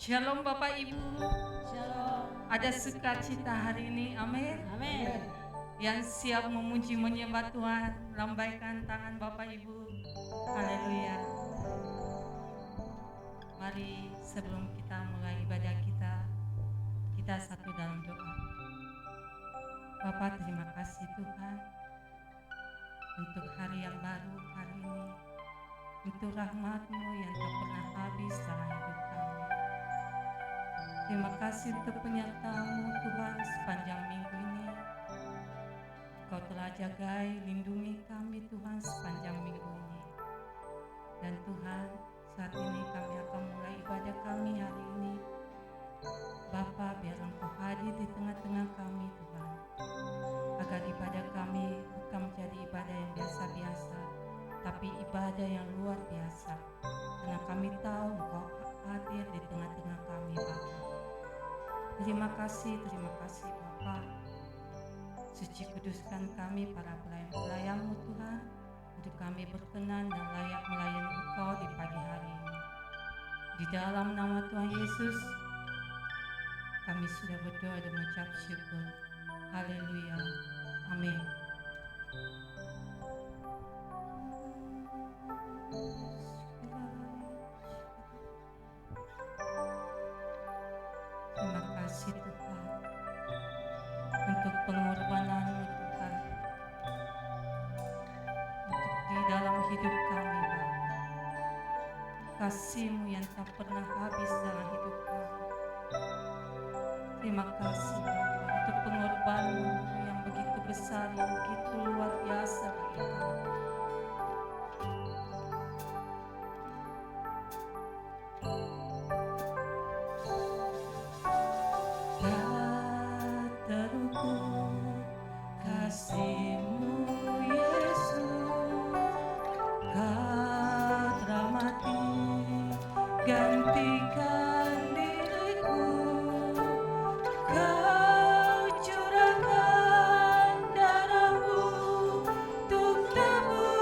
Shalom Bapak Ibu. Shalom. Ada sukacita hari ini, amin. Amin. Yang siap memuji menyembah Tuhan, lambaikan tangan Bapak Ibu. Haleluya. Mari sebelum kita mulai ibadah kita satu dalam doa. Bapak, terima kasih Tuhan untuk hari yang baru hari ini, untuk rahmat-Mu yang tak pernah habis dalam hidup kami. Terima kasih untuk penyertaan-Mu Tuhan sepanjang minggu ini. Kau telah jagai, lindungi kami Tuhan sepanjang minggu ini. Dan Tuhan, saat ini kami akan mulai ibadah kami hari ini. Bapa, biar Engkau hadir di tengah-tengah kami Tuhan. Agar ibadah kami bukan menjadi ibadah yang biasa-biasa, tapi ibadah yang luar biasa. Karena kami tahu Engkau hadir di tengah-tengah kami Bapa. Terima kasih Bapa. Suci kuduskan kami para pelayan-pelayan-Mu Tuhan, untuk kami berkenan dan layak melayani Engkau di pagi hari ini. Di dalam nama Tuhan Yesus, kami sudah berdoa dan mengucap syukur. Haleluya. Amin. Terima kasih Tuhan untuk pengorbanan-Mu Tuhan, untuk di dalam hidup kami Bapa. Kasih-Mu yang tak pernah habis dalam hidup kami. Terima kasih Bapa untuk pengorbanan-Mu yang begitu besar, yang begitu luar biasa bagi kami. Tak terukur kasih-Mu Yesus, Kau teramati gantikan diriku, Kau curahkan darah-Mu untuk tebus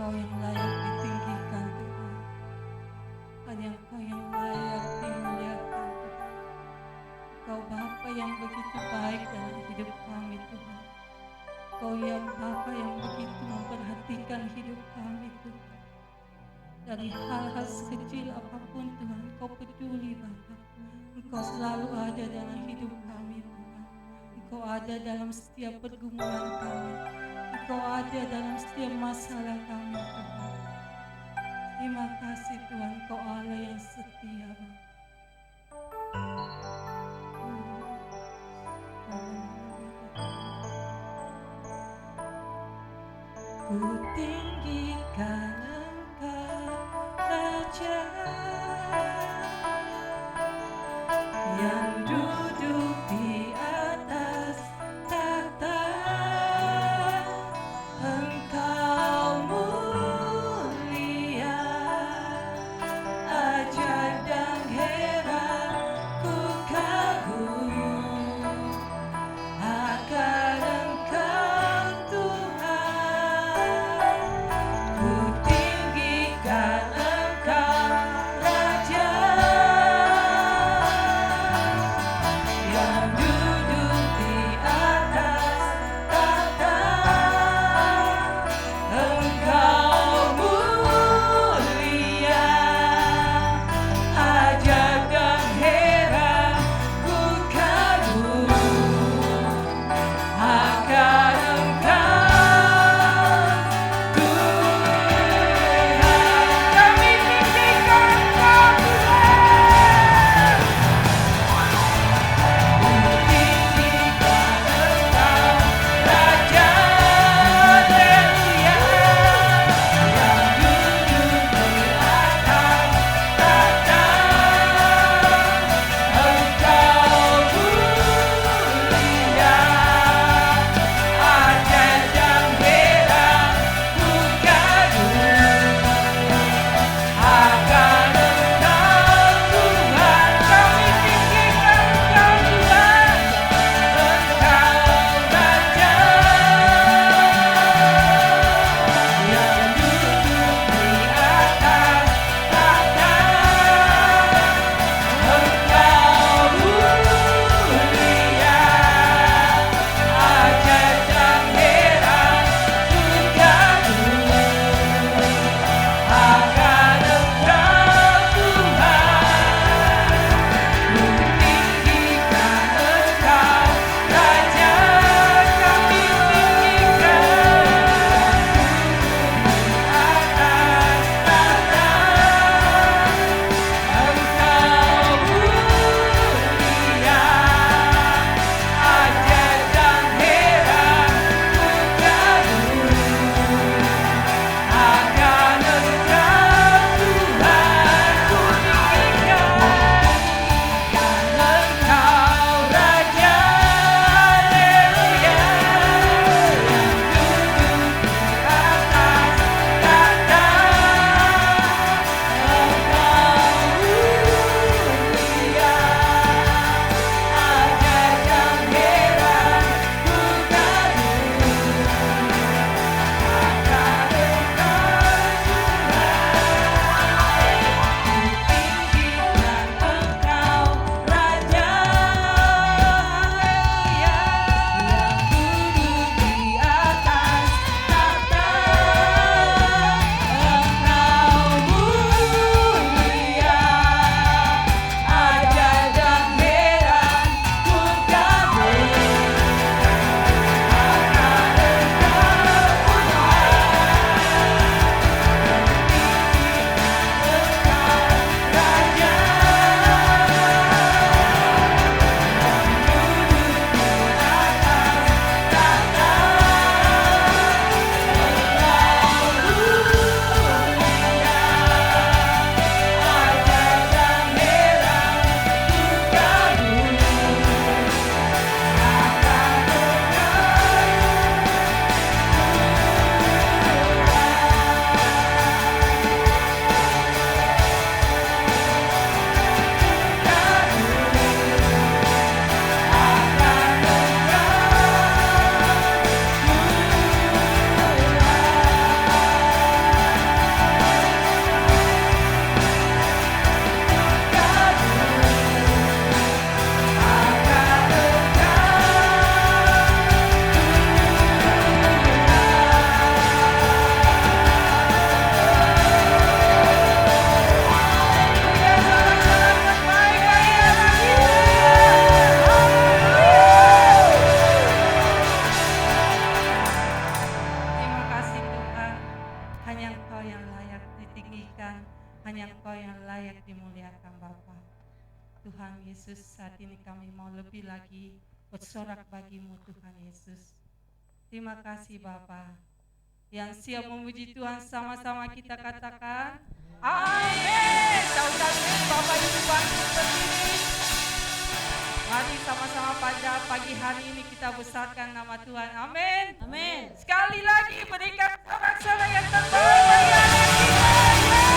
Engkau yang layak ditinggikan Tuhan. Hanya Engkau yang layak dimuliakan Tuhan. Engkau Bapa yang begitu baik dalam hidup kami Tuhan. Engkau yang Bapa yang begitu memperhatikan hidup kami Tuhan. Dari hal-hal sekecil apapun Tuhan, Engkau peduli Bapa. Engkau selalu ada dalam hidup kami Tuhan. Engkau ada dalam setiap pergumulan kami. Engkau ada dalam setiap masalah kami Tuhan. Terima kasih Tuhan, Engkau Allah yang setia Bapa. Ku tinggikan Engkau Raja yang duduk di atas takhta. Engkau mulia, ajaib dan heran ku kagum akan Engkau Tuhan. Ku tinggikan Engkau Raja ditinggikan, hanya Engkau yang layak dimuliakan Bapa. Tuhan Yesus, saat ini kami mau lebih lagi bersorak bagimu Tuhan Yesus. Terima kasih Bapa. Yang siap memuji Tuhan sama-sama kita katakan amin. Saudara Bapak Ibu bangkit berdiri. Mari sama-sama pada pagi hari ini kita besarkan nama Tuhan. Amin. Amin. Sekali lagi berikan sorak-sorai yang terbaik bagi Allah kita.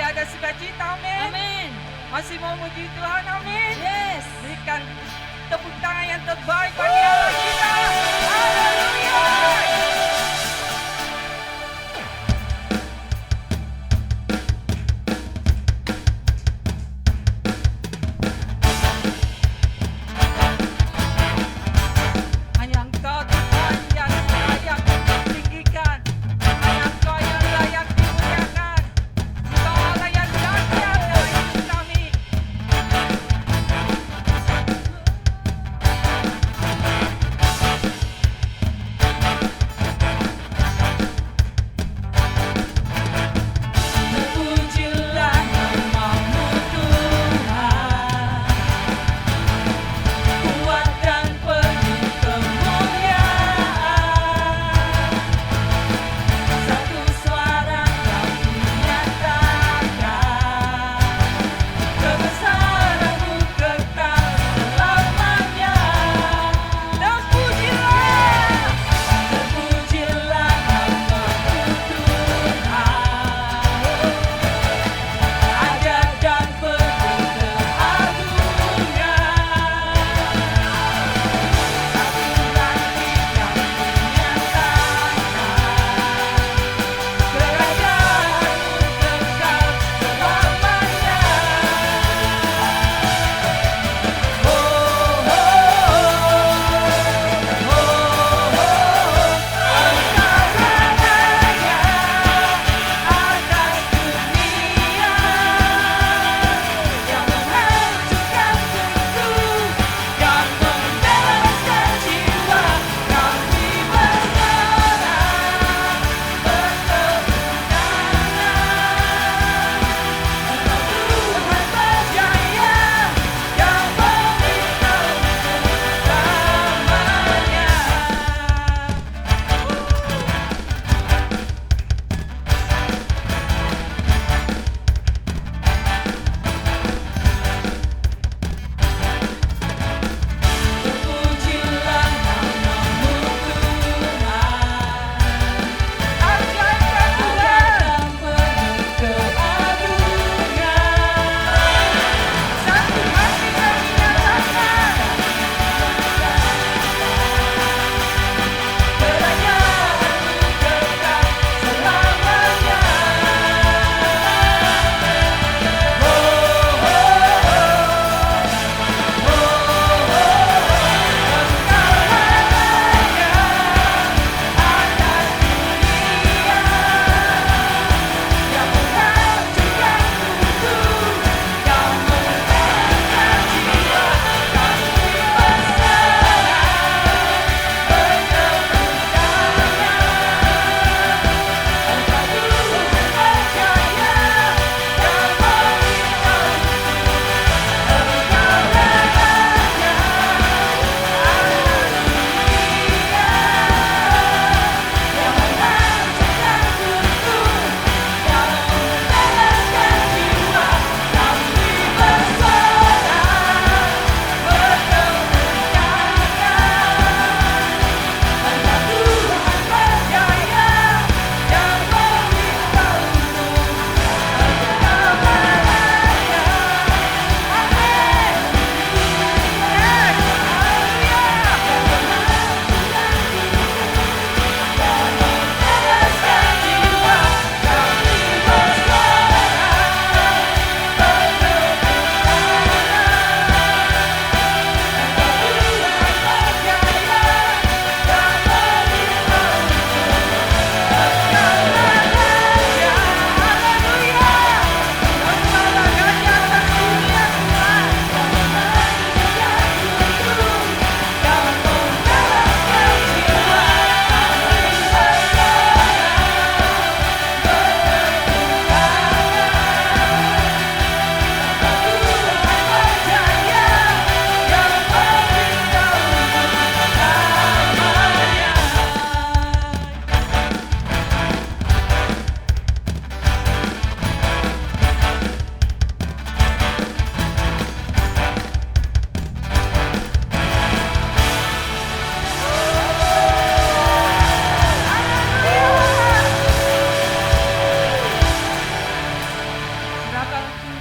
ada sukacita, amin. Amin. Masih mau muji Tuhan, amin. Yes. Berikan tepuk tangan yang terbaik bagi Allah kita. Haleluya. Hanya Engkau Tuhan yang layak ditinggikan. Hanya Engkau yang layak dimuliakan. Engkau Allah yang dahsyat dalam hidup kami.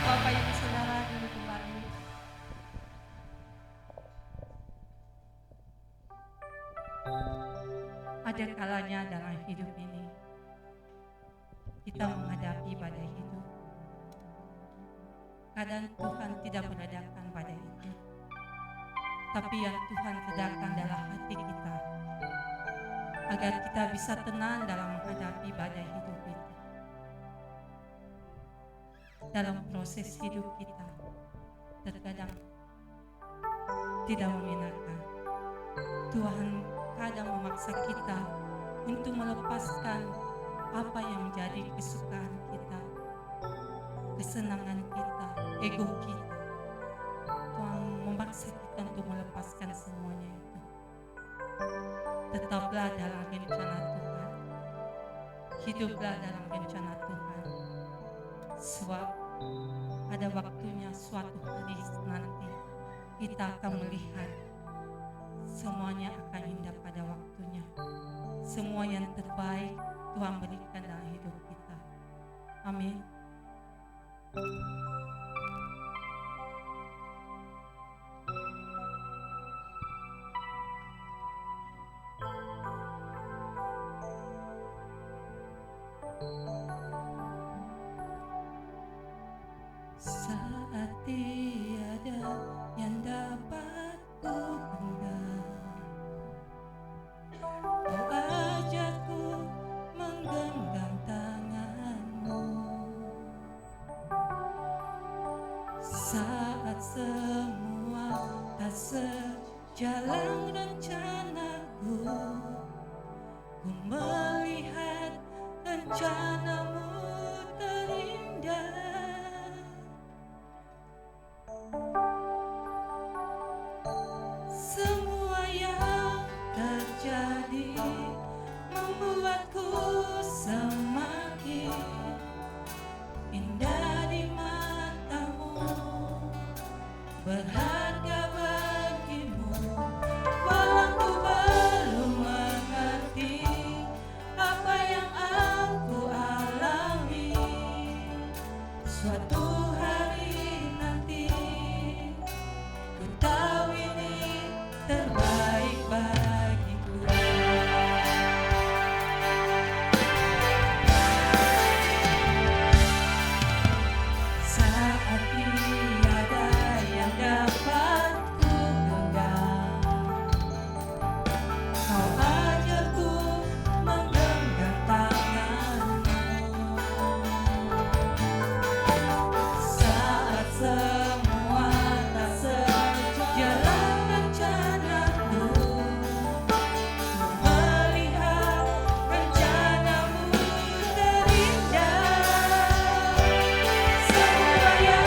Bapak Ibu Saudara dulu kembali. Ada kalanya dalam hidup ini kita menghadapi badai hidup. Kadang Tuhan tidak meredakan badai itu, tapi yang Tuhan redakan dalam hati kita, agar kita bisa tenang dalam menghadapi badai hidup itu. Dalam proses hidup kita, terkadang tidak mengenakan. Tuhan kadang memaksa kita untuk melepaskan apa yang menjadi kesukaan kita, kesenangan kita, ego kita. Tuhan memaksa kita untuk melepaskan semuanya itu. Tetaplah dalam rencana Tuhan, hiduplah dalam rencana Tuhan, sebab ada waktunya suatu hari nanti kita akan melihat semuanya akan indah pada waktunya. Semua yang terbaik Tuhan berikan dalam hidup kita. Amin. Saat tiada yang dapat ku genggam, kau ajakku menggenggam tanganmu. Saat semua tak sejalan rencanaku, ku melihat rencanamu terindah. Semua yang terjadi membuatku semakin indah di matamu, berharga bagimu. Walau ku belum mengerti apa yang aku alami, suatu hari nanti ku tahu ini terbaik bagiku. Saat tiada yang dapat ku genggam, kau ajakku menggenggam tanganmu. Saat semua tak sejalan rencanaku, ku melihat rencanamu terindah. Semua yang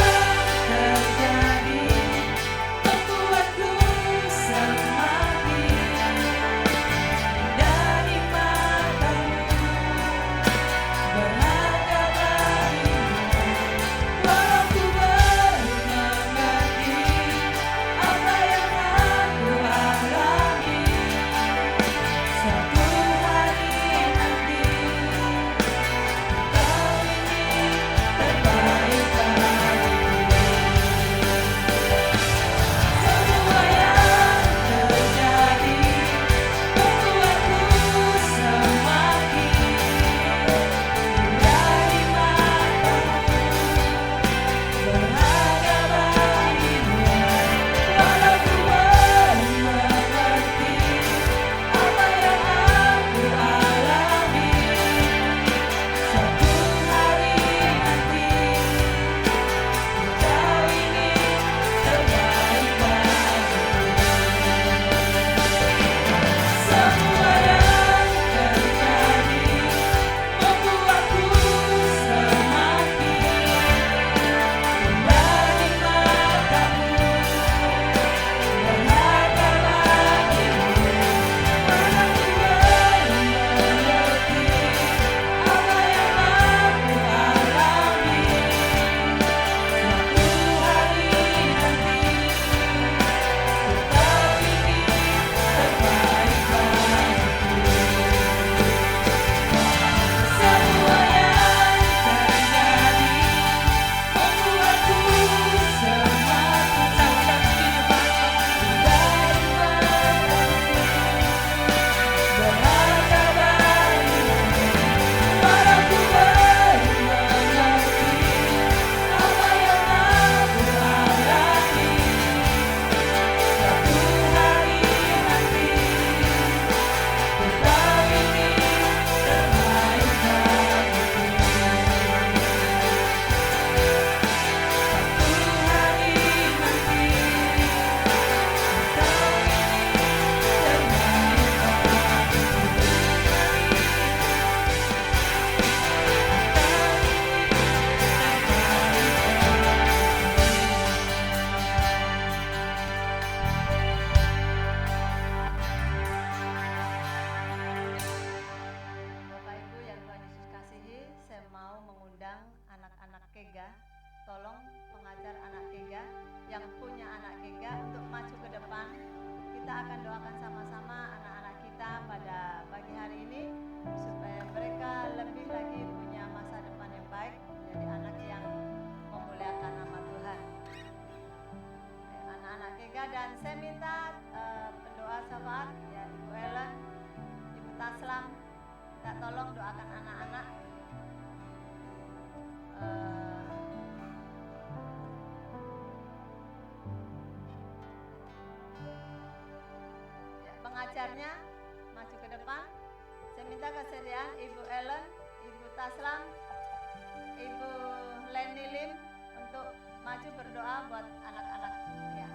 tolong pengajar anak Kega yang punya anak Kega untuk maju ke depan. Kita akan doakan sama-sama anak-anak kita pada pagi hari ini supaya mereka lebih lagi punya masa depan yang baik, menjadi anak yang memuliakan nama Tuhan. Anak-anak Kega, dan saya minta pendoa sahabat ya, Ibu Ellen, Ibu Taslam, kita tolong doakan anak-anak. Pengajarnya maju ke depan. Saya minta kesediaan Ibu Ellen, Ibu Taslam, Ibu Leni Lim untuk maju berdoa buat anak-anak ya.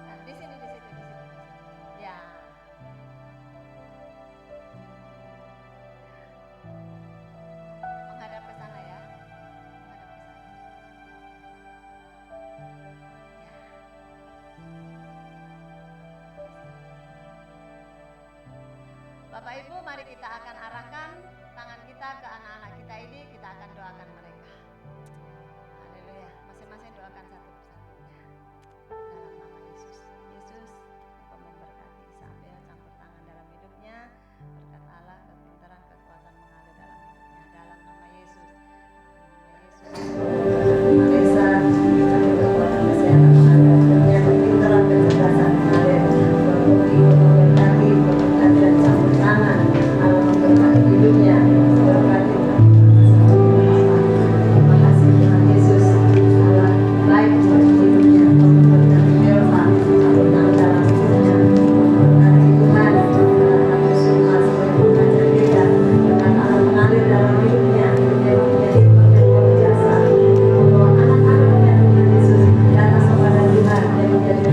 Nah, di situ. Ya. Menghadap ke sana ya. Bapak Ibu, mari kita akan arahkan tangan kita ke anak-anak kita ini, kita akan doakan mereka. Haleluya. Masing-masing doakan satu persatu. Dalam nama Yesus. Yesus, Engkau memberkati Isabel, campur tangan dalam hidupnya. Berkat Allah, kepintaran, kekuatan mengalir dalam hidupnya. Dalam nama Yesus. Alisa, kekuatan kesehatan mengalir hidupnya, kepintaran, kecerdasan mengalir. Memberkati dan campur tangan, Allah memberkati hidupnya, memberkati. Terima kasih Tuhan Yesus, Allah baik buat hidupnya, memberkati Delva, campur tangan dalam hidupnya, memberkati Tuhan, kami semua sebagai pengajar kita, berkat Allah mengalir dalam hidupnya, dia menjadi yang luar biasa, membawa anak-anaknya Tuhan Yesus datang kepada Tuhan, dia menjadi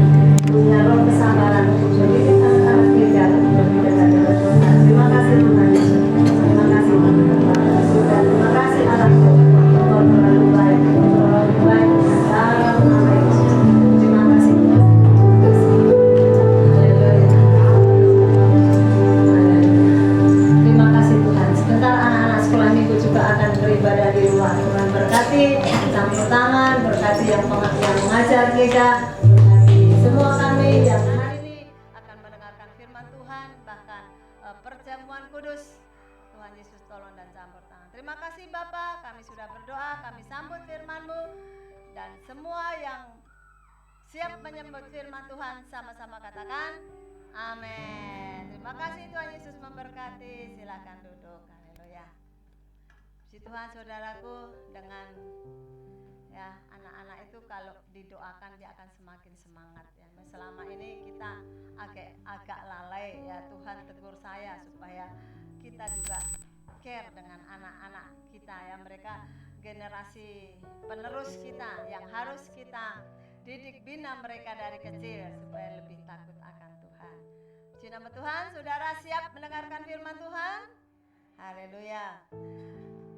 punya roh kesabaran, menjadi anak-anak kita lebih dekat dengan Tuhan. Terima kasih Tuhan Yesus, terima kasih Tuhan Yesus, dan terima kasih Allahku, Engkau terlalu baik, dalam nama Yesus. Terima kasih Tuhan. Haleluya. Terima kasih Tuhan. Sebentar anak-anak sekolah minggu juga akan beribadah di luar. Tuhan berkati, campur tangan, berkati yang mengajar kita, berkati semua kami yang hari ini akan mendengarkan firman Tuhan, bahkan perjamuan kudus. Tuhan Yesus tolong dan campur tangan. Terima kasih Bapa, kami sudah berdoa, kami sambut firman-Mu, dan semua yang siap menyambut firman Tuhan sama-sama katakan amin. Terima kasih, Tuhan Yesus memberkati. Silakan duduk. Haleluya. Puji Tuhan saudaraku, dengan ya anak-anak itu kalau didoakan dia akan semakin semangat ya. Selama ini kita agak lalai ya, Tuhan tegur saya supaya kita juga care dengan anak-anak kita ya, mereka generasi penerus kita yang harus kita didik bina mereka dari kecil supaya lebih takut akan Tuhan. Puji nama Tuhan. Saudara siap mendengarkan firman Tuhan? Haleluya.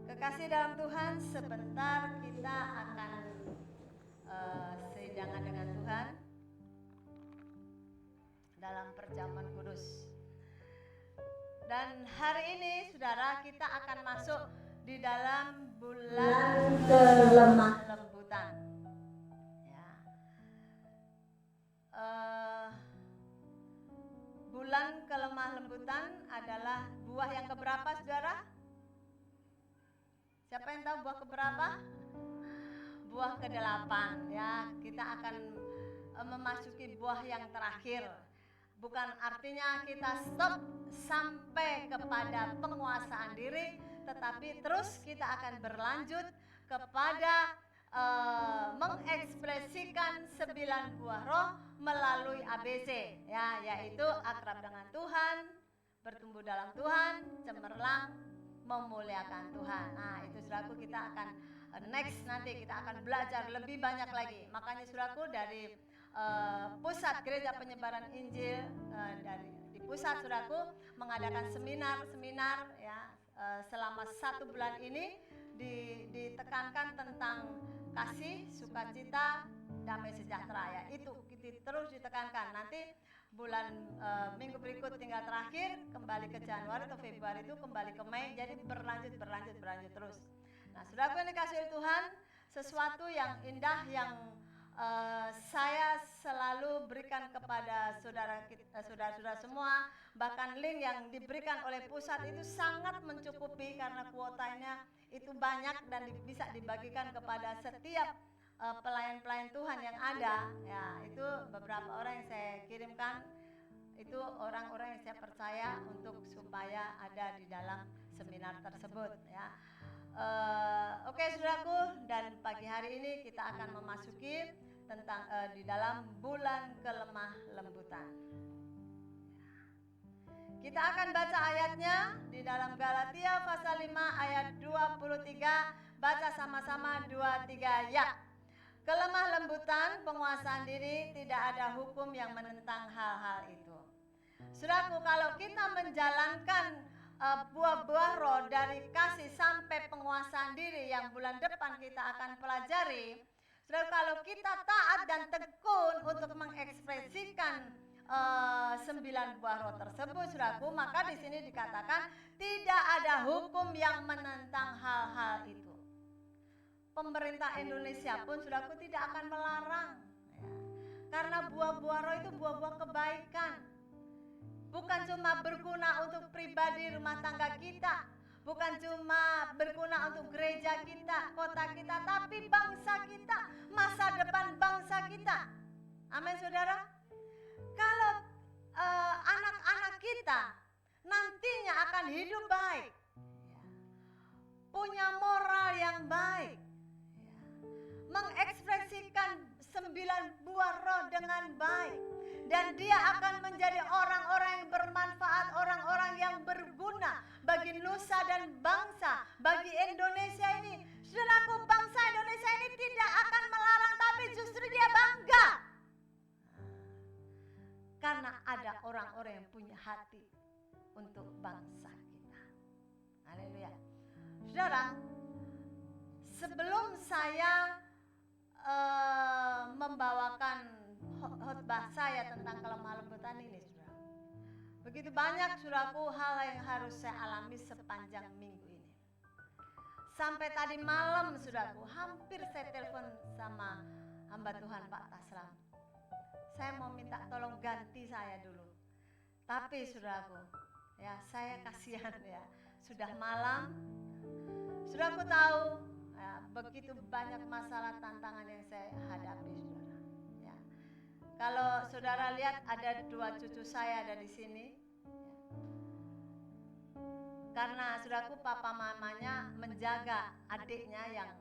Kekasih dalam Tuhan, sebentar kita akan seidangan dengan Tuhan dalam perjamuan kudus. Dan hari ini saudara kita akan masuk di dalam bulan kelemah lembutan. Ya. Bulan kelemah lembutan adalah buah yang keberapa saudara? Siapa yang tahu buah keberapa? Buah ke-8 ya. Kita akan memasuki buah yang terakhir. Bukan artinya kita stop sampai kepada penguasaan diri, tetapi terus kita akan berlanjut kepada mengekspresikan 9 buah roh melalui ABC ya, yaitu akrab dengan Tuhan, bertumbuh dalam Tuhan, cemerlang, memuliakan Tuhan. Nah, itu saudaraku, kita akan next nanti kita akan belajar lebih banyak lagi. Makanya saudaraku, dari pusat Gereja Penyebaran Injil di pusat saudaraku mengadakan seminar ya, selama 1 bulan ini ditekankan tentang kasih, sukacita, damai sejahtera ya. Itu terus ditekankan. Nanti bulan minggu berikut tinggal terakhir, kembali ke Januari atau Februari itu kembali ke Mei, jadi berlanjut terus. Nah, saudaraku yang dikasihi Tuhan, sesuatu yang indah yang saya selalu berikan kepada saudara-saudara semua, bahkan link yang diberikan oleh pusat itu sangat mencukupi karena kuotanya itu banyak dan bisa dibagikan kepada setiap pelayan-pelayan Tuhan yang ada. Ya, itu beberapa orang yang saya kirimkan, itu orang-orang yang saya percaya untuk supaya ada di dalam seminar tersebut, ya. Oke, saudaraku, dan pagi hari ini kita akan memasuki tentang di dalam bulan kelemah lembutan. Kita akan baca ayatnya di dalam Galatia pasal 5 ayat 23. Baca sama-sama 23 ya. Kelemah lembutan, penguasaan diri, tidak ada hukum yang menentang hal-hal itu. Saudaraku, kalau kita menjalankan buah-buah roh dari kasih sampai penguasaan diri yang bulan depan kita akan pelajari, saudara, kalau kita taat dan tekun untuk mengekspresikan 9 buah roh tersebut, saudaraku, maka di sini dikatakan tidak ada hukum yang menentang hal-hal itu. Pemerintah Indonesia pun, saudaraku, tidak akan melarang, ya. Karena buah-buah roh itu buah-buah kebaikan. Bukan cuma berguna untuk pribadi rumah tangga kita, bukan cuma berguna untuk gereja kita, kota kita, tapi bangsa kita, masa depan bangsa kita. Amin, saudara. Kalau anak-anak kita nantinya akan hidup baik, ya, punya moral yang baik, ya, mengekspresikan 9 buah roh dengan baik, dan dia akan menjadi orang-orang yang bermanfaat, orang-orang yang berguna bagi nusa dan bangsa, bagi Indonesia ini. Saudaraku, bangsa Indonesia ini tidak akan melarang, tapi justru dia bangga. Karena ada orang-orang yang punya hati untuk bangsa kita. Haleluya. Saudara, sebelum saya membawakan khotbah saya tentang kelemah lembutan ini, saudara, begitu banyak, saudaraku, hal yang harus saya alami sepanjang minggu ini. Sampai tadi malam, saudaraku, hampir saya telepon sama hamba Tuhan Pak Taslam. Saya mau minta tolong ganti saya dulu. Tapi, saudaraku, ya, saya kasihan, ya, sudah malam. Saudaraku tahu, ya, begitu banyak masalah tantangan yang saya hadapi, saudara. Ya. Kalau saudara lihat, ada 2 cucu saya ada di sini. Ya. Karena, saudaraku, papa mamanya menjaga adiknya yang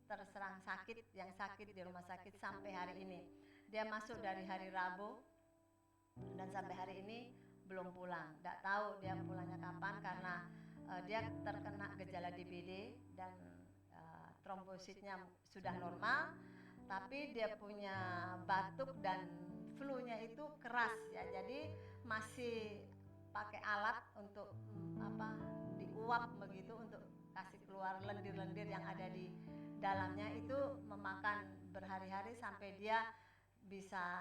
terserang sakit, yang sakit di rumah sakit sampai hari ini. Dia masuk dari hari Rabu dan sampai hari ini belum pulang. Nggak tahu dia pulangnya kapan karena dia terkena gejala DBD dan trombositnya sudah normal, tapi dia punya batuk dan flu-nya itu keras, ya. Jadi masih pakai alat untuk diuap begitu untuk kasih keluar lendir-lendir yang ada di dalamnya, itu memakan berhari-hari sampai dia bisa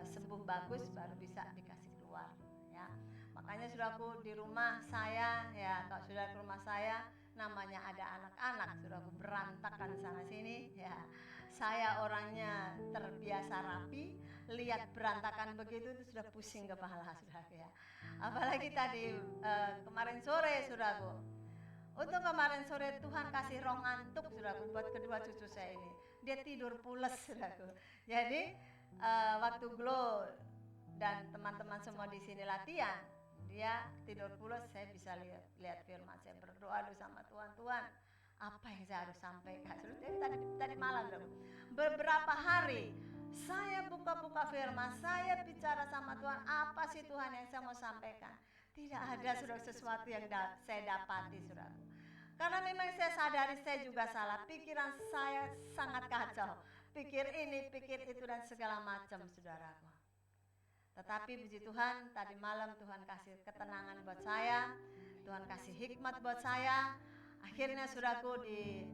sembuh bagus baru bisa dikasih keluar, ya. Makanya saudaraku, di rumah saya, ya, kalau sudah ke rumah saya namanya ada anak-anak, saudaraku, berantakan sana sini, ya. Saya orangnya terbiasa rapi, lihat berantakan begitu itu sudah pusing kepala, saudaraku, ya. Apalagi tadi kemarin sore, saudaraku. Untuk kemarin sore Tuhan kasih roh ngantuk, saudaraku, buat kedua cucu saya ini. Dia tidur pules, saudaraku. Jadi waktu Glo dan teman-teman semua di sini latihan, dia tidur pules, saya bisa lihat firman. Saya berdoa sama Tuhan, apa yang saya harus sampaikan. Jadi tadi malam, beberapa hari saya buka-buka firman, saya bicara sama Tuhan, apa sih Tuhan yang saya mau sampaikan. Tidak ada, saudara, sesuatu yang saya dapati, saudara. Karena memang saya sadari saya juga salah. Pikiran saya sangat kacau. Pikir ini, pikir itu, dan segala macam, saudaraku. Tetapi puji Tuhan, tadi malam Tuhan kasih ketenangan buat saya. Tuhan kasih hikmat buat saya. Akhirnya, saudaraku, di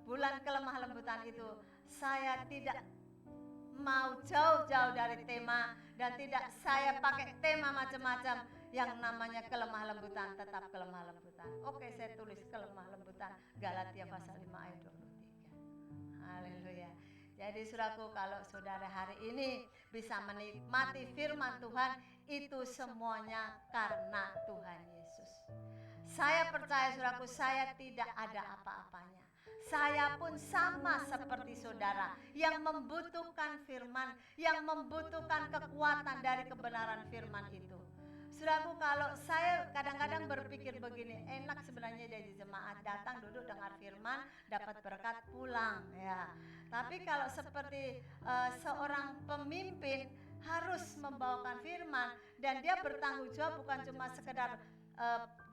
bulan kelemah lembutan itu, saya tidak mau jauh-jauh dari tema dan tidak saya pakai tema macam-macam. yang namanya kelemah lembutan, tetap kelemah lembutan. Oke, saya tulis kelemah lembutan Galatia pasal 5 ayat 23. Haleluya. Jadi saudaraku, kalau saudara hari ini bisa menikmati firman Tuhan, itu semuanya karena Tuhan Yesus. Saya percaya saudaraku, saya tidak ada apa-apanya. Saya pun sama seperti saudara yang membutuhkan firman, yang membutuhkan kekuatan dari kebenaran firman itu. Saudaraku, kalau saya kadang-kadang berpikir begini, enak sebenarnya jadi jemaat, datang duduk dengar firman, dapat berkat pulang ya. Tapi kalau seperti seorang pemimpin harus membawakan firman dan dia bertanggung jawab, bukan cuma sekedar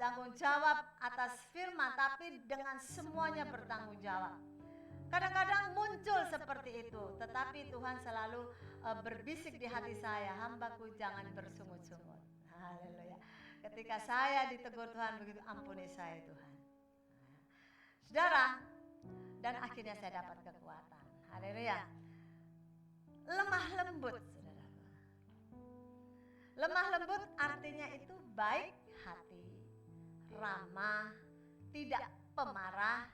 tanggung jawab atas firman, tapi dengan semuanya bertanggung jawab. Kadang-kadang muncul seperti itu, tetapi Tuhan selalu berbisik di hati saya, hambaku jangan bersungut-sungut. Haleluya. Ketika saya ditegur Tuhan begitu, ampuni saya Tuhan. Saudara, dan akhirnya saya dapat kekuatan. Haleluya. Lemah lembut, saudaraku. Lemah lembut artinya itu baik hati, ramah, tidak pemarah,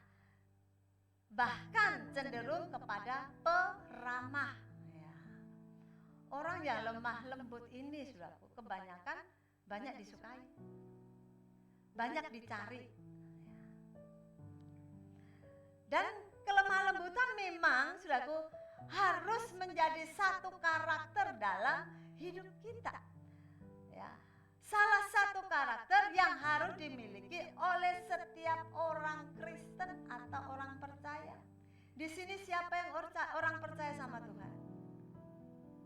bahkan cenderung kepada peramah. Ya. Orang yang lemah lembut ini, saudaraku, kebanyakan banyak disukai, banyak dicari. Dan kelemah lembutan memang, saudaraku, harus menjadi satu karakter dalam hidup kita. Ya. Salah satu karakter yang harus dimiliki oleh setiap orang Kristen atau orang percaya. Di sini siapa yang orang percaya sama Tuhan?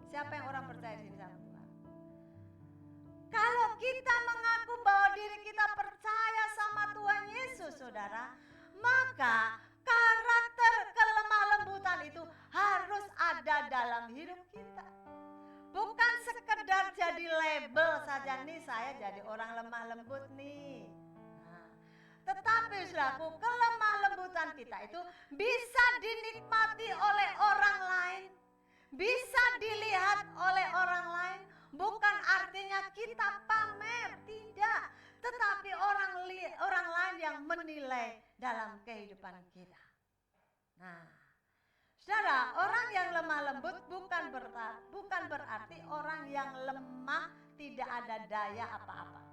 Siapa yang orang percaya di sini sama Tuhan? Kalau kita mengaku bahwa diri kita percaya sama Tuhan Yesus, saudara, maka karakter kelemah lembutan itu harus ada dalam hidup kita. Bukan sekedar jadi label saja, nih saya jadi orang lemah lembut nih. Nah, tetapi saudaraku, kelemah lembutan kita itu bisa dinikmati oleh orang lain, bisa dilihat oleh orang lain. Bukan artinya kita pamer, tidak. Tetapi orang lain yang menilai dalam kehidupan kita. Nah, saudara, orang yang lemah lembut bukan berarti orang yang lemah tidak ada daya apa-apa.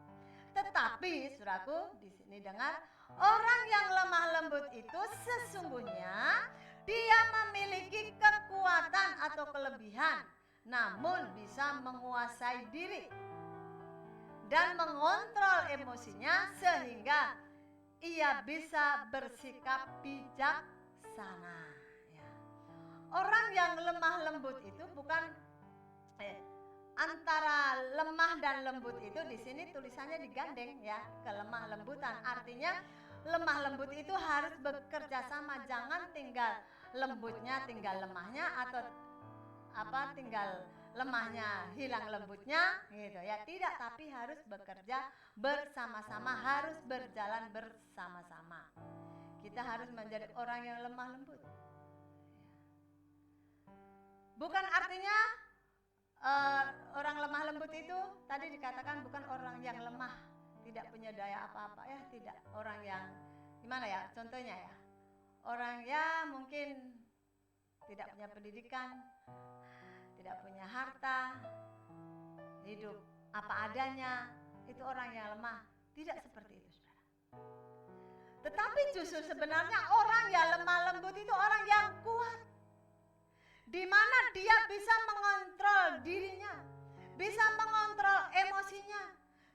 Tetapi, saudaraku, di sini dengar, orang yang lemah lembut itu sesungguhnya dia memiliki kekuatan atau kelebihan, namun bisa menguasai diri dan mengontrol emosinya sehingga ia bisa bersikap bijaksana. Orang yang lemah lembut itu bukan antara lemah dan lembut itu di sini tulisannya digandeng ya, kelemah lembutan. Artinya lemah lembut itu harus bekerja sama, jangan tinggal lembutnya tinggal lemahnya atau tinggal lemahnya hilang lembutnya gitu ya. Tidak, tapi harus bekerja bersama-sama, harus berjalan bersama-sama. Kita harus menjadi orang yang lemah lembut. Bukan artinya orang lemah lembut itu tadi dikatakan bukan orang yang lemah, tidak punya daya apa-apa ya, tidak. Orang yang gimana ya, contohnya ya, orang ya mungkin tidak punya pendidikan, tidak punya harta, hidup apa adanya, itu orang yang lemah. Tidak seperti itu, saudara. Tetapi justru sebenarnya orang yang lemah lembut itu orang yang kuat, di mana dia bisa mengontrol dirinya, bisa mengontrol emosinya,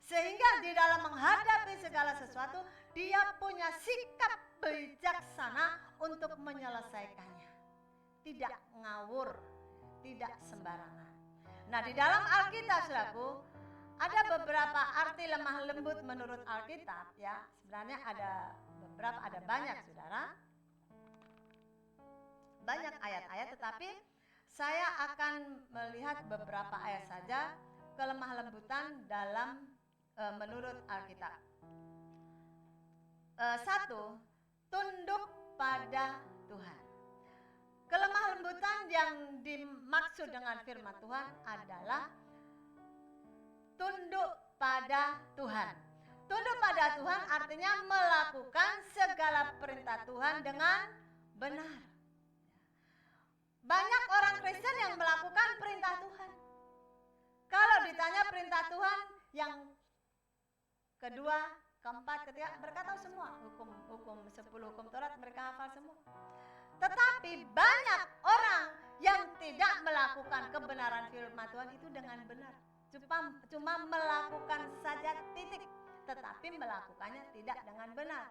sehingga di dalam menghadapi segala sesuatu dia punya sikap bijaksana untuk menyelesaikannya, tidak ngawur, tidak sembarangan. Nah, di dalam Alkitab, saudaraku, ada beberapa arti lemah lembut menurut Alkitab ya. Sebenarnya ada banyak, saudara. Banyak ayat-ayat, tetapi saya akan melihat beberapa ayat saja kelemah lembutan dalam menurut Alkitab. 1. Tunduk pada Tuhan. Kelemah lembutan yang dimaksud dengan firman Tuhan adalah tunduk pada Tuhan. Tunduk pada Tuhan artinya melakukan segala perintah Tuhan dengan benar. Banyak orang Kristen yang melakukan perintah Tuhan. Kalau ditanya perintah Tuhan yang kedua, keempat, ketiga, mereka tahu semua. Hukum 10 hukum Taurat mereka hafal semua. Tetapi banyak orang yang tidak melakukan kebenaran firman Tuhan itu dengan benar. Cuma melakukan saja titik, tetapi melakukannya tidak dengan benar.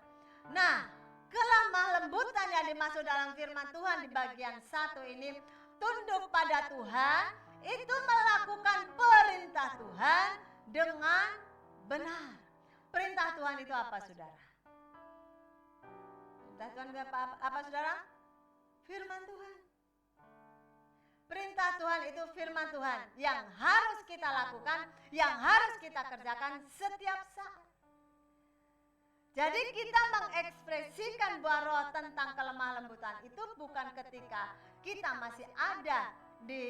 Nah, kelemah lembutan yang dimaksud dalam firman Tuhan di bagian 1 ini, tunduk pada Tuhan, itu melakukan perintah Tuhan dengan benar. Perintah Tuhan itu apa, saudara? Perintah Tuhan itu apa, saudara? Firman Tuhan. Perintah Tuhan itu firman Tuhan yang harus kita lakukan, yang harus kita kerjakan setiap saat. Jadi kita mengekspresikan buah roh tentang kelemah lembutan itu bukan ketika kita masih ada di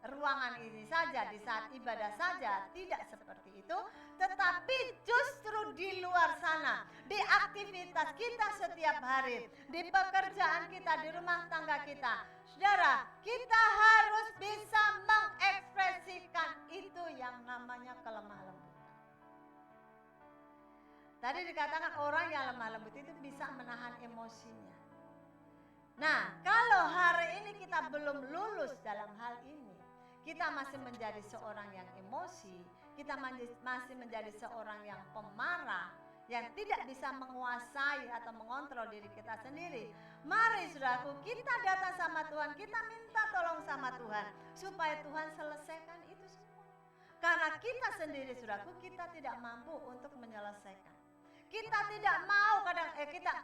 ruangan ini saja, di saat ibadah saja, tidak seperti itu, tetapi justru di luar sana, di aktivitas kita setiap hari, di pekerjaan kita, di rumah tangga kita. Saudara, kita harus bisa mengekspresikan itu yang namanya kelemah lembut. Tadi dikatakan orang yang lemah lembut itu bisa menahan emosinya. Nah, kalau hari ini kita belum lulus dalam hal ini, kita masih menjadi seorang yang emosi, kita masih menjadi seorang yang pemarah, yang tidak bisa menguasai atau mengontrol diri kita sendiri. Mari saudaraku, kita datang sama Tuhan, kita minta tolong sama Tuhan, supaya Tuhan selesaikan itu semua. Karena kita sendiri saudaraku, kita tidak mampu untuk menyelesaikan. Kita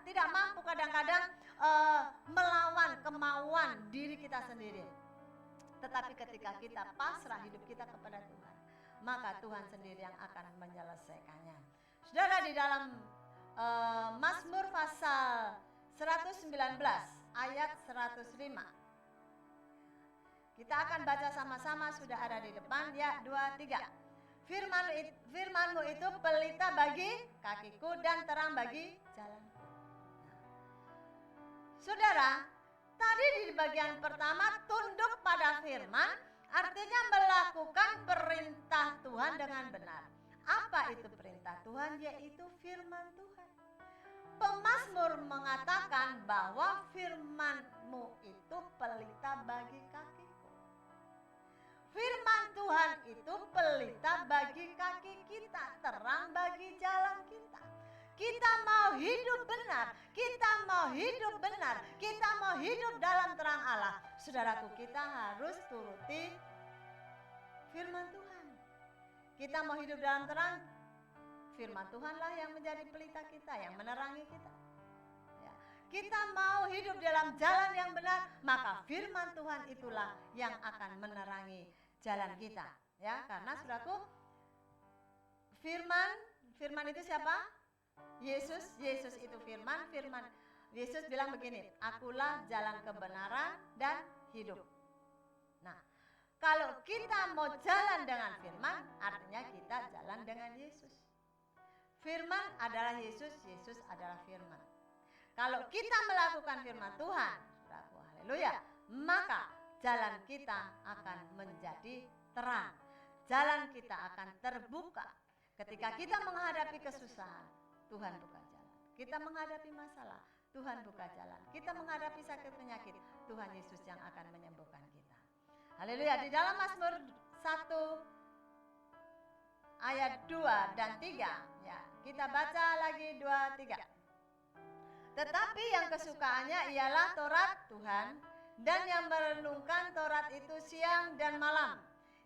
tidak mampu kadang-kadang melawan kemauan diri kita sendiri. Tetapi ketika kita pasrah hidup kita kepada Tuhan, maka Tuhan sendiri yang akan menyelesaikannya. Saudara, di dalam Mazmur pasal 119 ayat 105. Kita akan baca sama-sama, sudah ada di depan ya, 2, 3. Firman-Mu itu pelita bagi kakiku dan terang bagi jalanku. Saudara, tadi di bagian pertama tunduk pada firman artinya melakukan perintah Tuhan dengan benar. Apa itu perintah Tuhan? Yaitu firman Tuhan. Pemazmur mengatakan bahwa firman-Mu itu pelita bagi kakiku. Firman Tuhan itu pelita bagi kaki kita, terang bagi jalan kita. Kita mau hidup benar, kita mau hidup benar, kita mau hidup dalam terang Allah. Saudaraku, kita harus turuti firman Tuhan. Kita mau hidup dalam terang, firman Tuhanlah yang menjadi pelita kita, yang menerangi kita. Ya. Kita mau hidup dalam jalan yang benar, maka firman Tuhan itulah yang akan menerangi jalan kita, ya. Karena saudaraku, firman itu siapa? Yesus itu firman. Yesus bilang begini, akulah jalan kebenaran dan hidup. Nah, kalau kita mau jalan dengan firman, artinya kita jalan dengan Yesus. Firman adalah Yesus, Yesus adalah firman. Kalau kita melakukan firman Tuhan, saudaraku, haleluya, maka jalan kita akan menjadi terang. Jalan kita akan terbuka. Ketika kita menghadapi kesusahan, Tuhan buka jalan. Kita menghadapi masalah, Tuhan buka jalan. Kita menghadapi sakit penyakit, Tuhan Yesus yang akan menyembuhkan kita. Haleluya. Di dalam Mazmur 1 ayat 2 dan 3, ya, kita baca lagi 2, 3. Tetapi yang kesukaannya ialah Taurat Tuhan, dan yang merenungkan Taurat itu siang dan malam.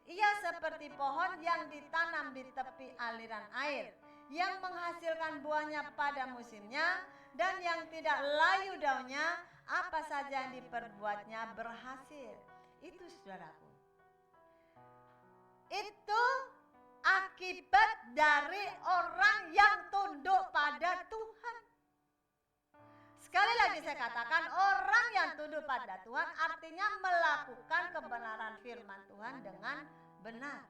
Ia seperti pohon yang ditanam di tepi aliran air, yang menghasilkan buahnya pada musimnya, dan yang tidak layu daunnya, apa saja yang diperbuatnya berhasil. Itu saudaraku. Itu akibat dari orang yang tunduk pada Tuhan. Sekali lagi saya katakan, orang yang tunduk pada Tuhan artinya melakukan kebenaran firman Tuhan dengan benar.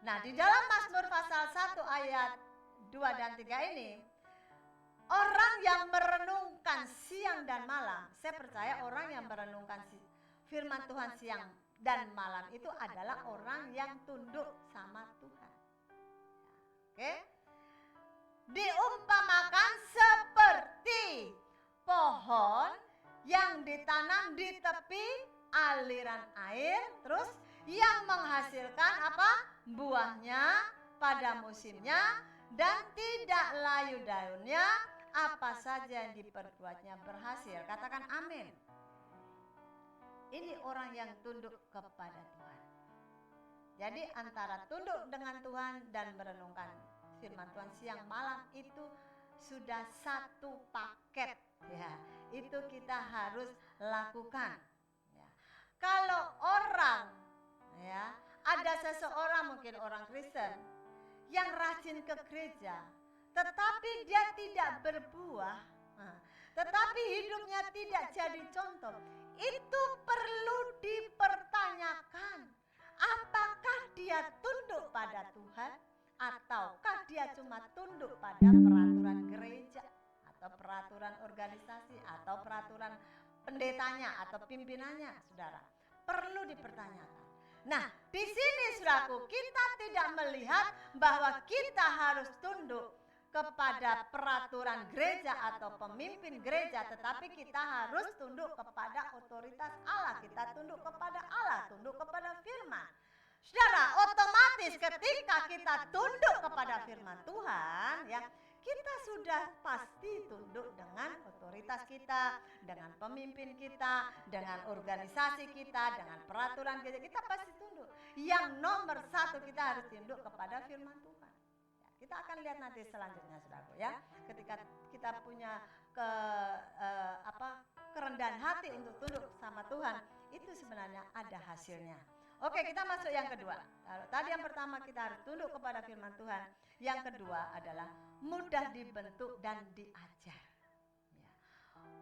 Nah, di dalam Mazmur pasal 1 ayat 2 dan 3 ini, orang yang merenungkan siang dan malam, saya percaya orang yang merenungkan firman Tuhan siang dan malam itu adalah orang yang tunduk sama Tuhan. Oke? Diumpamakan seperti pohon yang ditanam di tepi aliran air, terus yang menghasilkan apa? Buahnya pada musimnya dan tidak layu daunnya, apa saja yang diperbuatnya berhasil. Katakan amin. Ini orang yang tunduk kepada Tuhan. Jadi antara tunduk dengan Tuhan dan merenungkan firman Tuhan siang malam itu sudah satu paket, ya. Itu kita harus lakukan. Ya. Kalau orang, ya, ada seseorang mungkin orang Kristen yang rajin ke gereja, tetapi dia tidak berbuah, tetapi hidupnya tidak jadi contoh, itu perlu dipertanyakan. Apakah dia tunduk pada Tuhan ataukah dia cuma tunduk pada peraturan gereja atau peraturan organisasi atau peraturan pendetanya atau pimpinannya, saudara? Perlu dipertanyakan. Nah, di sini saudaraku, kita tidak melihat bahwa kita harus tunduk kepada peraturan gereja atau pemimpin gereja, tetapi kita harus tunduk kepada otoritas Allah. Kita tunduk kepada Allah, tunduk kepada firman. Saudara, otomatis ketika kita tunduk kepada firman Tuhan, ya, kita sudah pasti tunduk dengan otoritas kita, dengan pemimpin kita, dengan organisasi kita, dengan peraturan kita pasti tunduk. Yang nomor satu kita harus tunduk kepada firman Tuhan. Ya, kita akan lihat nanti selanjutnya, saudaraku, ya. Ketika kita punya kerendahan hati untuk tunduk sama Tuhan, itu sebenarnya ada hasilnya. Oke, kita masuk yang kedua. Tadi yang pertama kita harus tunduk kepada firman Tuhan. Yang kedua adalah mudah dibentuk dan diajar. Ya.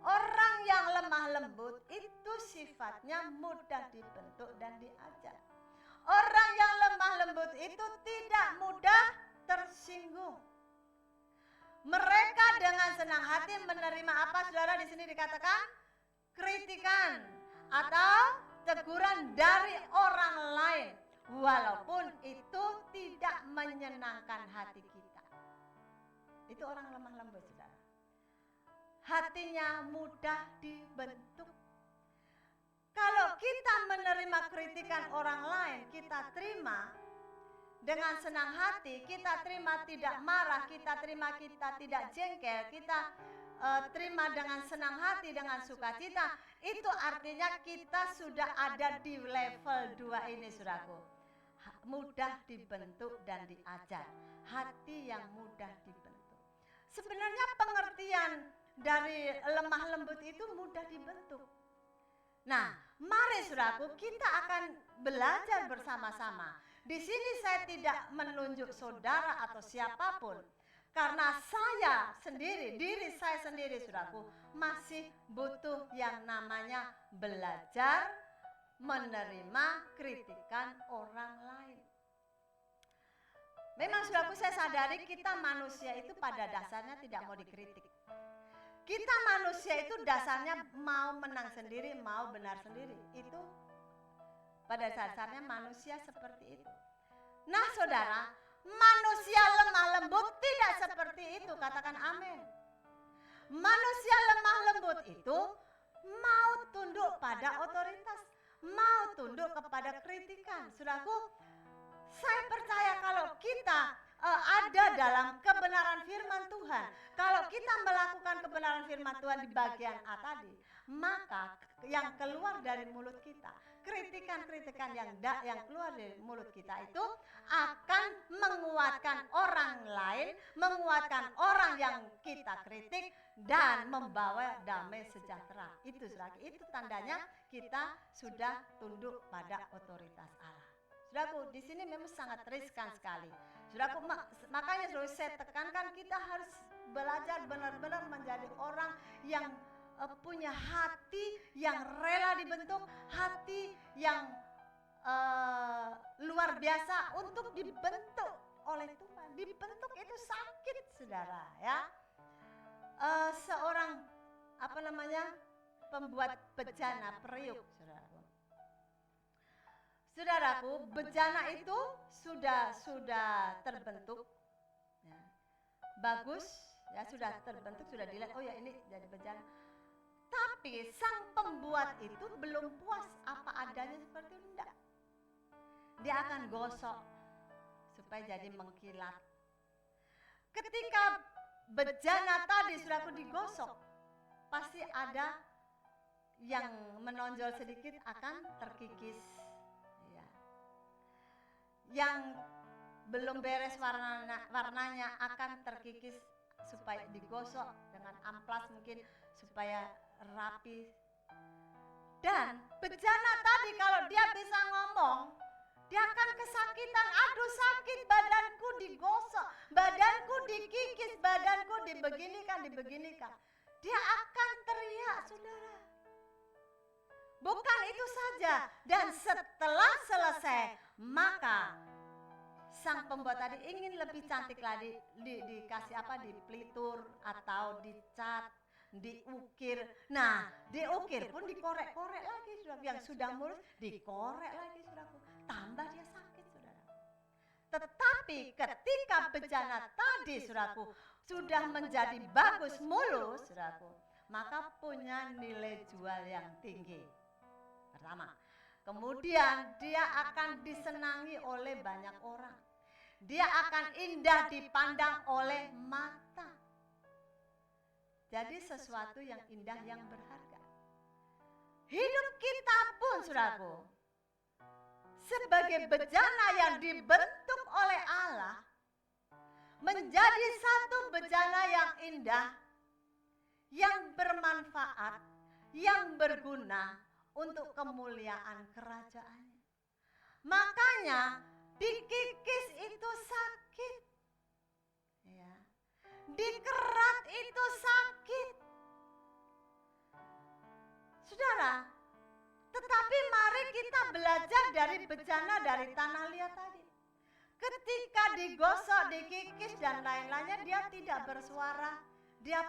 Orang yang lemah lembut itu sifatnya mudah dibentuk dan diajar. Orang yang lemah lembut itu tidak mudah tersinggung. Mereka dengan senang hati menerima apa, saudara? Di sini dikatakan kritikan atau teguran dari orang lain, walaupun itu tidak menyenangkan hati kita. Itu orang lemah lembut, saudara. Hatinya mudah dibentuk. Kalau kita menerima kritikan orang lain, kita terima dengan senang hati, kita terima tidak marah, kita terima kita tidak jengkel, kita terima dengan senang hati, dengan sukacita, itu artinya kita sudah ada di level 2 ini, saudaraku. Mudah dibentuk dan diajar. Hati yang mudah dibentuk. Sebenarnya pengertian dari lemah lembut itu mudah dibentuk. Nah, mari saudaraku, kita akan belajar bersama-sama. Di sini saya tidak menunjuk saudara atau siapapun. Karena saya sendiri, diri saya sendiri, saudaraku, masih butuh yang namanya belajar menerima kritikan orang lain. Memang, saudaraku, saya sadari kita manusia itu pada dasarnya tidak mau dikritik. Kita manusia itu dasarnya mau menang sendiri, mau benar sendiri. Itu pada dasarnya manusia seperti itu. Nah, saudara, manusia lemah lembut tidak seperti itu, katakan amin. Manusia lemah lembut itu mau tunduk pada otoritas, mau tunduk kepada kritikan. Saudaraku, saya percaya kalau kita ada dalam kebenaran firman Tuhan, kalau kita melakukan kebenaran firman Tuhan di bagian A tadi, maka yang keluar dari mulut kita, kritikan-kritikan yang keluar dari mulut kita itu akan menguatkan orang lain, menguatkan orang yang kita kritik dan membawa damai sejahtera. Itu tandanya kita sudah tunduk pada otoritas Allah. Saudaraku, di sini memang sangat riskan sekali. Saudaraku, makanya saya tekankan kita harus belajar benar-benar menjadi orang yang punya hati yang rela dibentuk, hati yang luar biasa untuk dibentuk oleh Tuhan. Dibentuk itu sakit, saudara, ya. Seorang pembuat bejana periuk, saudaraku. Saudaraku, bejana itu sudah terbentuk, ya. Bagus, ya, sudah terbentuk, sudah dilihat, oh ya ini jadi bejana. Tapi sang pembuat itu belum puas apa adanya seperti itu, enggak. Dia akan gosok supaya jadi mengkilat. Ketika bejana tadi sudah digosok, pasti ada yang menonjol sedikit akan terkikis, ya. Yang belum beres warnanya akan terkikis supaya digosok dengan amplas mungkin supaya rapi. Dan bejana tadi kalau dia bisa ngomong, dia akan kesakitan. Aduh, sakit, badanku digosok, badanku dikikis, badanku dibeginikan. Dia akan teriak, saudara. Bukan itu saja, dan setelah selesai, maka sang pembuat tadi ingin lebih cantik lagi, dikasih dipelitur atau dicat, diukir. Nah, diukir pun dikorek-korek lagi, saudara. Yang sudah mulus dikorek lagi, saudaraku. Tambah dia sakit, saudara. Tetapi ketika bejana tadi, saudaraku, sudah menjadi bagus, mulus, saudaraku, maka punya nilai jual yang tinggi. Pertama, kemudian dia akan disenangi oleh banyak orang. Dia akan indah dipandang oleh mata. Jadi sesuatu yang indah, yang berharga. Hidup kita pun, saudaraku, sebagai bejana yang dibentuk oleh Allah, menjadi satu bejana yang indah, yang bermanfaat, yang berguna untuk kemuliaan kerajaannya. Makanya dikikis itu sakit, ya. Dikerat itu sakit, saudara. Tetapi mari kita belajar dari bejana dari tanah liat tadi. Ketika digosok, dikikis dan lain-lainnya, dia tidak bersuara, dia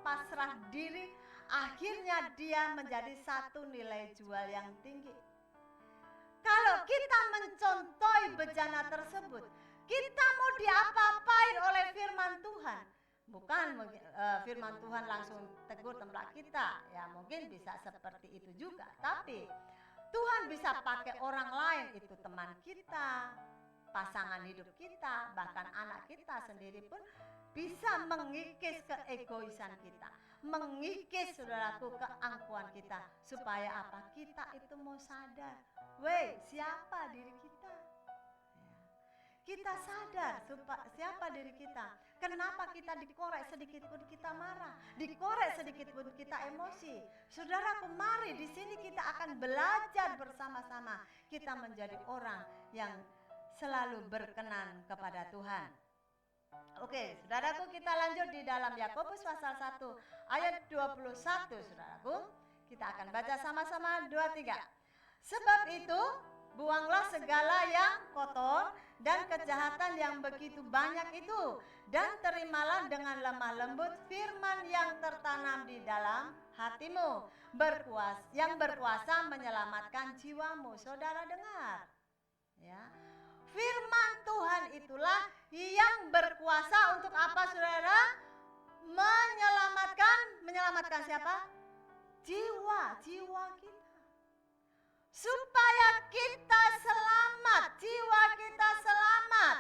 pasrah diri. Akhirnya dia menjadi satu nilai jual yang tinggi. Kalau kita mencontohi bejana tersebut, kita mau diapa-apain oleh firman Tuhan. Bukan firman Tuhan langsung tegur templak kita, ya mungkin bisa seperti itu juga. Tapi Tuhan bisa pakai orang lain, itu teman kita, pasangan hidup kita, bahkan anak kita sendiri pun bisa mengikis keegoisan kita, mengikis, saudaraku, keangkuhan kita, supaya apa? Kita itu mau sadar, siapa diri kita? Ya. Kita sadar siapa diri kita. Kenapa kita dikorek sedikit pun kita marah, dikorek sedikit pun kita emosi. Saudaraku, mari di sini kita akan belajar bersama-sama. Kita menjadi orang yang selalu berkenan kepada Tuhan. Oke, saudaraku, kita lanjut di dalam Yakobus pasal 1 ayat 21, saudaraku. Kita akan baca sama-sama 2-3. Sebab itu, buanglah segala yang kotor dan kejahatan yang begitu banyak itu, dan terimalah dengan lemah lembut firman yang tertanam di dalam hatimu, yang berkuasa menyelamatkan jiwamu. Saudara dengar, ya. Firman Tuhan itulah yang berkuasa untuk apa, saudara? Menyelamatkan siapa? Jiwa kita. Supaya kita selamat, jiwa kita selamat.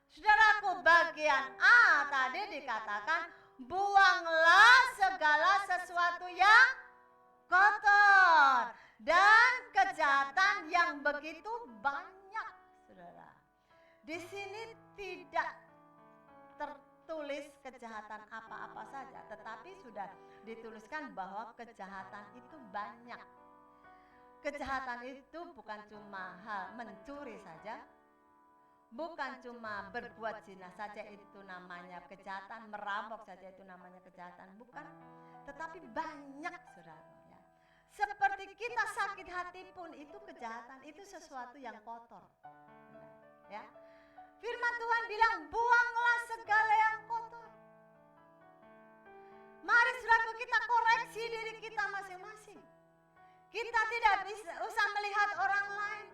Saudaraku, bagian A tadi dikatakan, buanglah segala sesuatu yang kotor dan kejahatan yang begitu banyak. Saudara, di sini tidak tertulis kejahatan apa-apa saja, tetapi sudah dituliskan bahwa kejahatan itu banyak. Kejahatan itu bukan cuma hal mencuri saja, bukan cuma berbuat zina saja itu namanya kejahatan, merampok saja itu namanya kejahatan, bukan. Tetapi banyak, saudara, ya. Seperti kita sakit hati pun itu kejahatan, itu sesuatu yang kotor. Ya. Firman Tuhan bilang, buanglah segala yang kotor. Mari saudaraku kita koreksi diri kita masing-masing. Kita tidak usah melihat orang lain.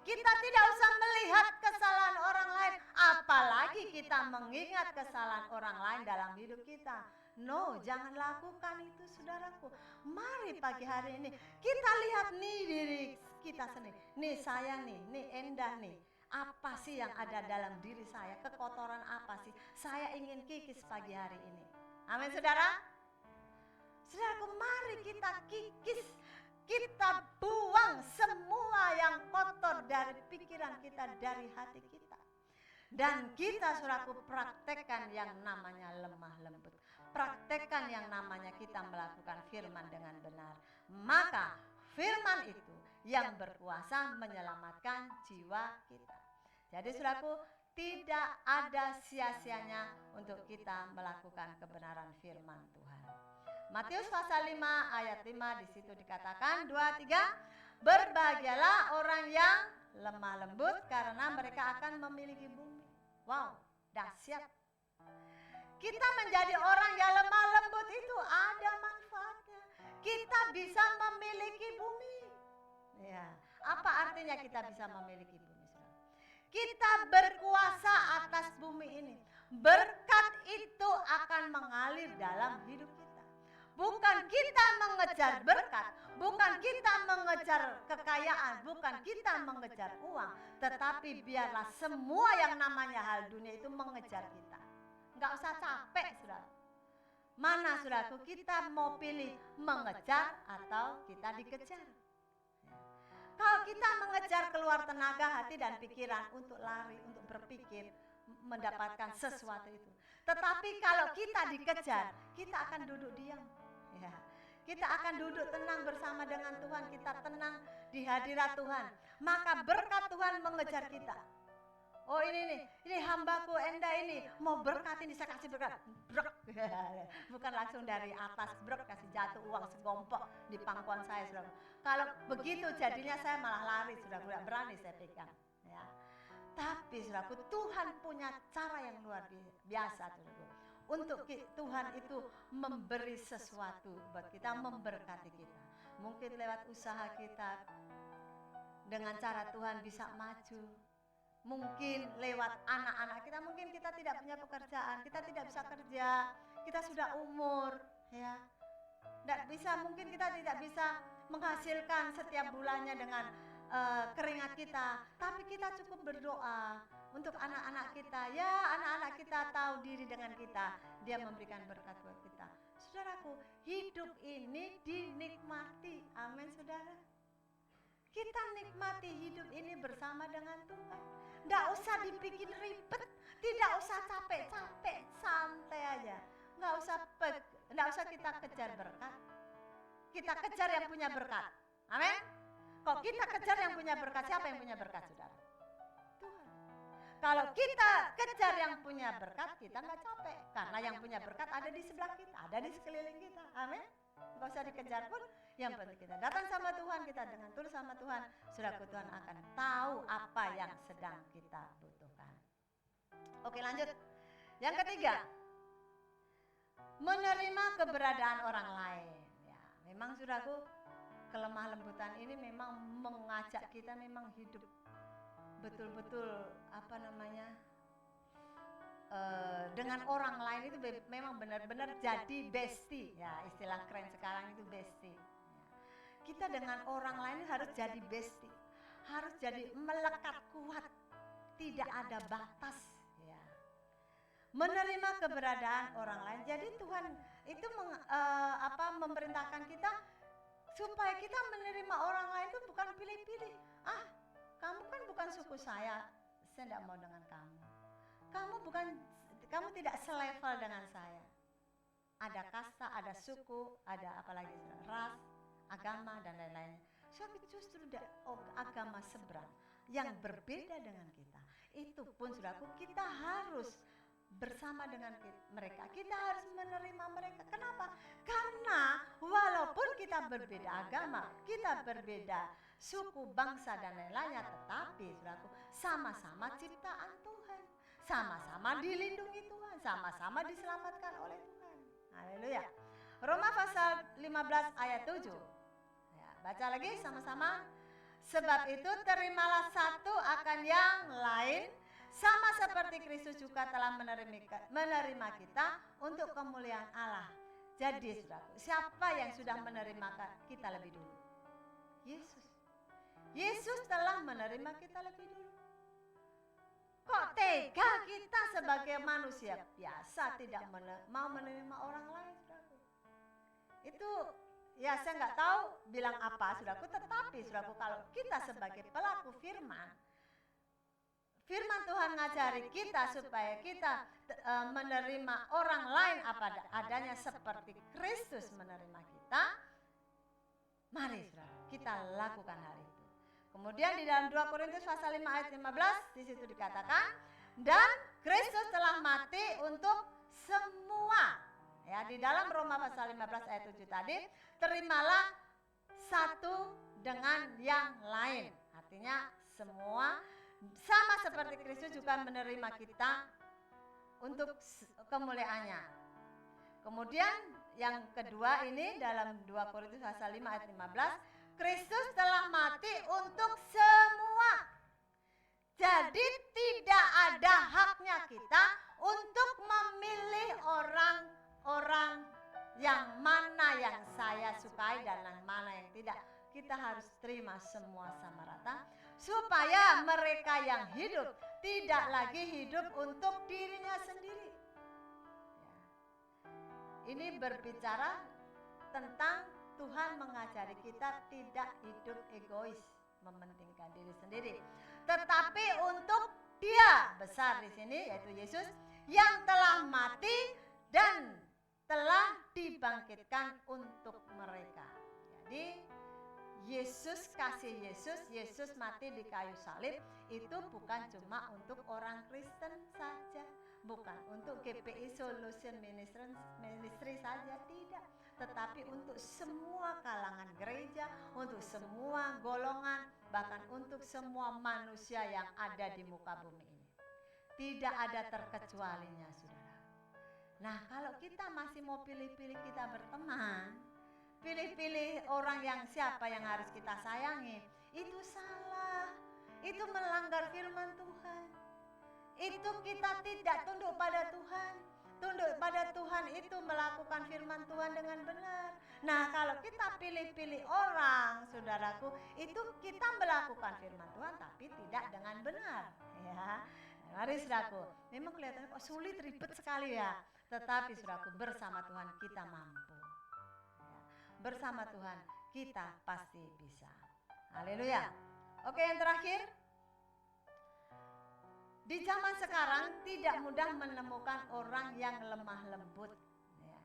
Kita tidak usah melihat kesalahan orang lain. Apalagi kita mengingat kesalahan orang lain dalam hidup kita. No, jangan lakukan itu saudaraku. Mari pagi hari ini kita lihat nih diri kita sendiri. Nih saya nih Endah nih. Apa sih yang ada dalam diri saya? Kekotoran apa sih? Saya ingin kikis pagi hari ini. Amin saudara. Saudaraku, mari kita kikis. Kita buang semua yang kotor dari pikiran kita, dari hati kita. Dan kita saudaraku praktekkan yang namanya lemah lembut. Praktekkan yang namanya kita melakukan firman dengan benar. Maka firman itu yang berkuasa menyelamatkan jiwa kita. Jadi saudaraku, tidak ada sia-sianya untuk kita melakukan kebenaran firman Tuhan. Matius pasal 5 ayat 5 di situ dikatakan 2-3, berbahagialah orang yang lemah lembut karena mereka akan memiliki bumi. Wow, dahsyat. Kita menjadi orang yang lemah lembut itu ada manfaatnya. Kita bisa memiliki bumi. Ya, apa artinya kita bisa memiliki bumi? Kita berkuasa atas bumi ini. Berkat itu akan mengalir dalam hidup kita. Bukan kita mengejar berkat, bukan kita mengejar kekayaan, bukan kita mengejar uang, tetapi biarlah semua yang namanya hal dunia itu mengejar kita. Enggak usah capek, saudara. Mana saudaraku, kita mau pilih mengejar atau kita dikejar? Kalau kita mengejar keluar tenaga, hati dan pikiran untuk lari, untuk berpikir, mendapatkan sesuatu itu. Tetapi kalau kita dikejar, kita akan duduk diam. Ya, kita akan duduk tenang bersama dengan Tuhan, kita tenang di hadirat Tuhan. Maka berkat Tuhan mengejar kita. Oh ini hambaku Endah ini mau berkat ini, saya kasih berkat. Brok. Bukan langsung dari atas brok kasih jatuh uang segompok di pangkuan saya, saudara. Kalau begitu jadinya saya malah lari, sudah tidak berani saya pegang. Ya. Tapi saudaraku, Tuhan punya cara yang luar biasa, saudaraku. Untuk Tuhan itu memberi sesuatu buat kita, memberkati kita. Mungkin lewat usaha kita, dengan cara Tuhan bisa maju. Mungkin lewat anak-anak kita, mungkin kita tidak punya pekerjaan, kita tidak bisa kerja, kita sudah umur, ya. Tidak bisa, mungkin kita tidak bisa menghasilkan setiap bulannya dengan keringat kita, tapi kita cukup berdoa untuk anak-anak kita. Ya, anak-anak kita tahu diri dengan kita, dia memberikan berkat buat kita. Saudaraku, hidup ini dinikmati. Amin, saudara. Kita nikmati hidup ini bersama dengan Tuhan. Tidak usah dibikin ribet, tidak usah capek-capek, santai aja. Tidak usah kita kejar berkat. Kita kejar yang punya berkat. Amin. Kalau kita kejar yang punya berkat, siapa yang punya berkat, saudara? Tuhan. Kalau kita kejar yang punya berkat, kita nggak capek. Karena yang punya berkat ada di sebelah kita, ada di sekeliling kita. Amin. Nggak usah dikejar pun, yang penting kita datang sama Tuhan, kita dengan tulus sama Tuhan, saudaraku, Tuhan akan tahu apa yang sedang kita butuhkan. Oke, lanjut. Yang ketiga, menerima keberadaan orang lain. Ya, memang saudaraku, kelemah lembutan ini memang mengajak kita memang hidup betul-betul dengan orang lain itu memang benar-benar jadi bestie, ya, istilah keren sekarang itu bestie. Ya. Kita dengan orang lain harus jadi bestie, harus jadi melekat kuat, tidak ada batas. Ya. Menerima keberadaan orang lain. Jadi Tuhan itu memerintahkan kita supaya kita menerima orang lain itu bukan pilih-pilih. Ah, kamu kan bukan suku saya tidak mau dengan kamu. Kamu tidak selevel dengan saya. Ada kasta, ada suku, ada apalagi ras, agama dan lain-lainnya. Justru agama seberang yang berbeda dengan kita. Itu pun saudaraku, kita harus bersama dengan mereka. Kita harus menerima mereka. Kenapa? Karena walaupun kita berbeda agama, kita berbeda suku, bangsa, dan lain-lainnya, tetapi saudaraku, sama-sama ciptaan Tuhan, sama-sama dilindungi Tuhan, sama-sama diselamatkan oleh Tuhan. Haleluya. Roma pasal 15 ayat 7. Ya, baca lagi sama-sama. Sebab itu terimalah satu akan yang lain, sama seperti Kristus juga telah menerima kita untuk kemuliaan Allah. Jadi saudaraku, siapa yang sudah menerima kita lebih dulu? Yesus. Yesus telah menerima kita lebih dulu. Kok tega kita sebagai manusia biasa tidak mau menerima orang lain, saudaraku? Itu ya saya nggak tahu bilang apa, saudaraku, tetapi saudaraku, kalau kita sebagai pelaku firman Tuhan ngajari kita supaya kita menerima orang lain apa adanya seperti Kristus menerima kita. Mari saudara, kita lakukan hal itu. Kemudian di dalam 2 Korintus pasal 5 ayat 15 di situ dikatakan, dan Kristus telah mati untuk semua. Ya, di dalam Roma pasal 15 ayat 7 tadi, terimalah satu dengan yang lain. Artinya semua sama seperti Kristus juga menerima kita untuk kemuliaannya. Kemudian yang kedua ini dalam 2 Korintus pasal 5 ayat 15, Kristus telah mati untuk semua. Jadi tidak ada haknya kita untuk memilih orang yang mana yang saya sukai dan yang mana yang tidak. Kita harus terima semua sama rata supaya mereka yang hidup tidak lagi hidup untuk dirinya sendiri. Ya. Ini berbicara tentang Tuhan mengajari kita tidak hidup egois, mementingkan diri sendiri, tetapi untuk Dia besar di sini yaitu Yesus yang telah mati dan telah dibangkitkan untuk mereka. Jadi Yesus Yesus mati di kayu salib itu bukan cuma untuk orang Kristen saja, bukan untuk GPI Solution Ministry saja, tidak, tetapi untuk semua kalangan gereja, untuk semua golongan, bahkan untuk semua manusia yang ada di muka bumi ini. Tidak ada terkecualinya, saudara. Nah, kalau kita masih mau pilih-pilih kita berteman, pilih-pilih orang yang siapa yang harus kita sayangi, itu salah. Itu melanggar firman Tuhan. Itu kita tidak tunduk pada Tuhan. Tunduk pada Tuhan itu melakukan firman Tuhan dengan benar. Nah, kalau kita pilih-pilih orang, saudaraku, itu kita melakukan firman Tuhan tapi tidak dengan benar. Ya, mari saudaraku, memang kelihatannya kok sulit, ribet sekali ya. Tetapi saudaraku, bersama Tuhan kita mampu. Bersama Tuhan kita pasti bisa. Haleluya. Oke, yang terakhir, di zaman sekarang tidak mudah menemukan orang yang lemah lembut. Ya.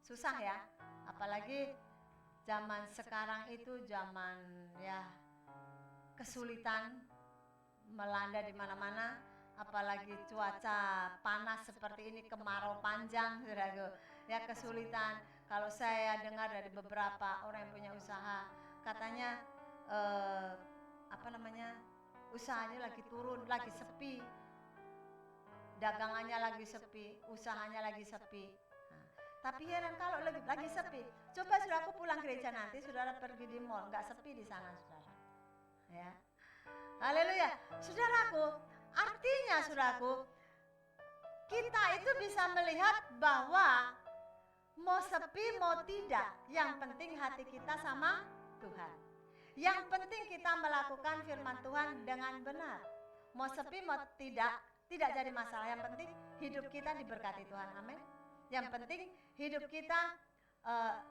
Susah ya, apalagi zaman sekarang itu zaman ya kesulitan melanda di mana-mana, apalagi cuaca panas seperti ini, kemarau panjang, saudaraku. Ya, kesulitan. Kalau saya dengar dari beberapa orang yang punya usaha, katanya usahanya lagi turun, lagi sepi, dagangannya lagi sepi, usahanya lagi sepi. Nah, tapi heran kalau lagi sepi, coba saudaraku pulang gereja nanti, saudara pergi di mall, nggak sepi di sana, saudara. Ya, haleluya, saudaraku. Artinya, saudaraku, kita itu bisa melihat bahwa mau sepi mau tidak, yang penting hati kita sama Tuhan. Yang penting kita melakukan firman Tuhan dengan benar. Mau sepi mau tidak jadi masalah. Yang penting hidup kita diberkati Tuhan, amin. Yang penting hidup kita,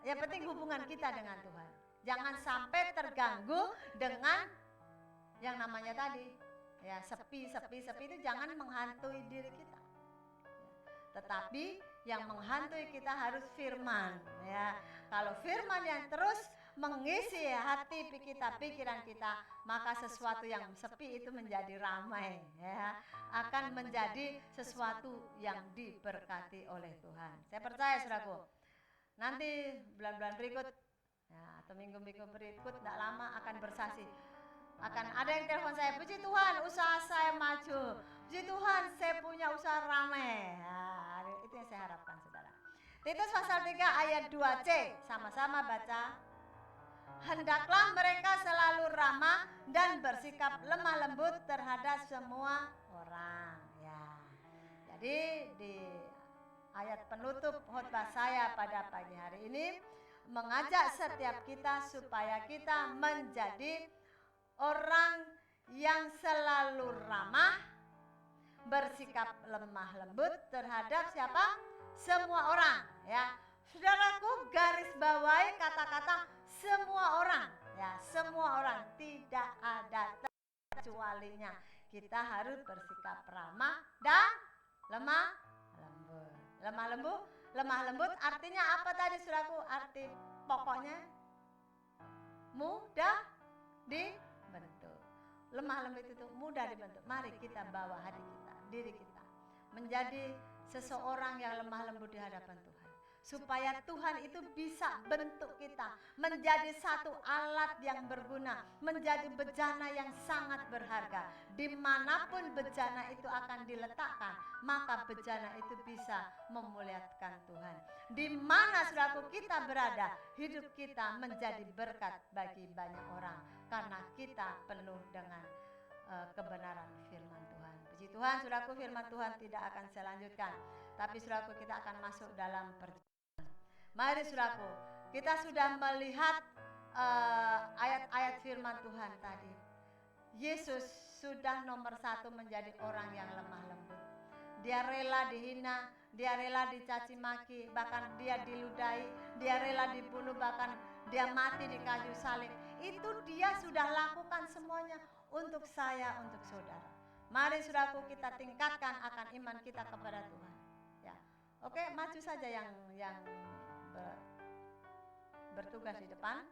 yang penting hubungan kita dengan Tuhan. Jangan sampai terganggu dengan yang namanya tadi, ya sepi itu jangan menghantui diri kita. Tetapi yang menghantui kita harus firman, ya. Kalau firman yang terus mengisi hati kita, pikiran kita, maka sesuatu yang sepi itu menjadi ramai, ya, akan menjadi sesuatu yang diberkati oleh Tuhan. Saya percaya saudaraku, nanti bulan-bulan berikut, ya, atau minggu-minggu berikut tidak lama akan bersaksi. Akan ada yang telepon saya, puji Tuhan usaha saya maju, puji Tuhan saya punya usaha ramai. Nah, itu yang saya harapkan saudara. Titus pasal 3 ayat 2c, sama-sama baca. Hendaklah mereka selalu ramah dan bersikap lemah lembut terhadap semua orang. Ya. Jadi di ayat penutup khotbah saya pada pagi hari ini mengajak setiap kita supaya kita menjadi orang yang selalu ramah, bersikap lemah lembut terhadap siapa? Semua orang, ya. Saudaraku, garis bawahi kata-kata semua orang, ya, semua orang, tidak ada terkecualinya. Kita harus bersikap ramah dan lemah lembut. Lemah lembut artinya apa tadi saudaraku? Arti pokoknya mudah dibentuk. Lemah lembut itu mudah dibentuk. Mari kita bawa hati kita, diri kita menjadi seseorang yang lemah lembut di hadapan Tuhan, supaya Tuhan itu bisa bentuk kita menjadi satu alat yang berguna, menjadi bejana yang sangat berharga. Dimanapun bejana itu akan diletakkan, maka bejana itu bisa memuliakan Tuhan. Di mana saudaraku kita berada, hidup kita menjadi berkat bagi banyak orang, karena kita penuh dengan kebenaran firman Tuhan. Puji Tuhan, saudaraku, firman Tuhan tidak akan saya lanjutkan, tapi saudaraku kita akan masuk dalam perjalanan. Mari saudaraku, kita sudah melihat ayat-ayat firman Tuhan tadi. Yesus sudah nomor 1 menjadi orang yang lemah lembut. Dia rela dihina, dia rela dicaci maki, bahkan dia diludahi, dia rela dibunuh, bahkan dia mati di kayu salib. Itu dia sudah lakukan semuanya untuk saya, untuk saudara. Mari saudaraku kita tingkatkan akan iman kita kepada Tuhan. Ya, oke, maju saja yang bertugas di depan.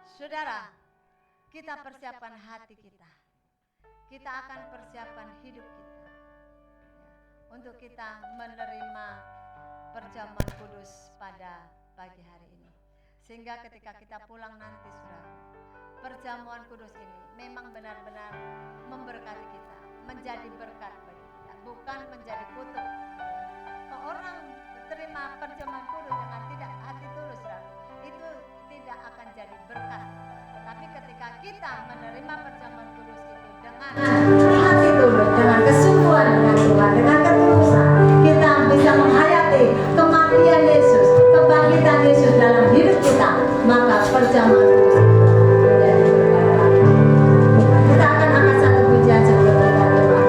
Saudara, kita persiapkan hati kita. Kita akan persiapkan hidup kita, ya, untuk kita menerima perjamuan kudus pada pagi hari ini. Sehingga ketika kita pulang nanti, saudara, perjamuan kudus ini memang benar-benar memberkati kita, menjadi berkat bagi kita, bukan menjadi kutuk. Kalau orang terima perjamuan kudus dengan tidak hati tulus, saudara, itu tidak akan jadi berkat. Tapi ketika kita menerima perjamuan kudus itu dengan hati tulus, dengan kesungguhan dengan Tuhan, dengan ketulusan, kita bisa menghayati kematian Yesus, kebangkitan Yesus dalam hidup kita, maka perjamuan kudus itu menjadi berkat. Kita akan angkat satu pujian sebelum kita doa.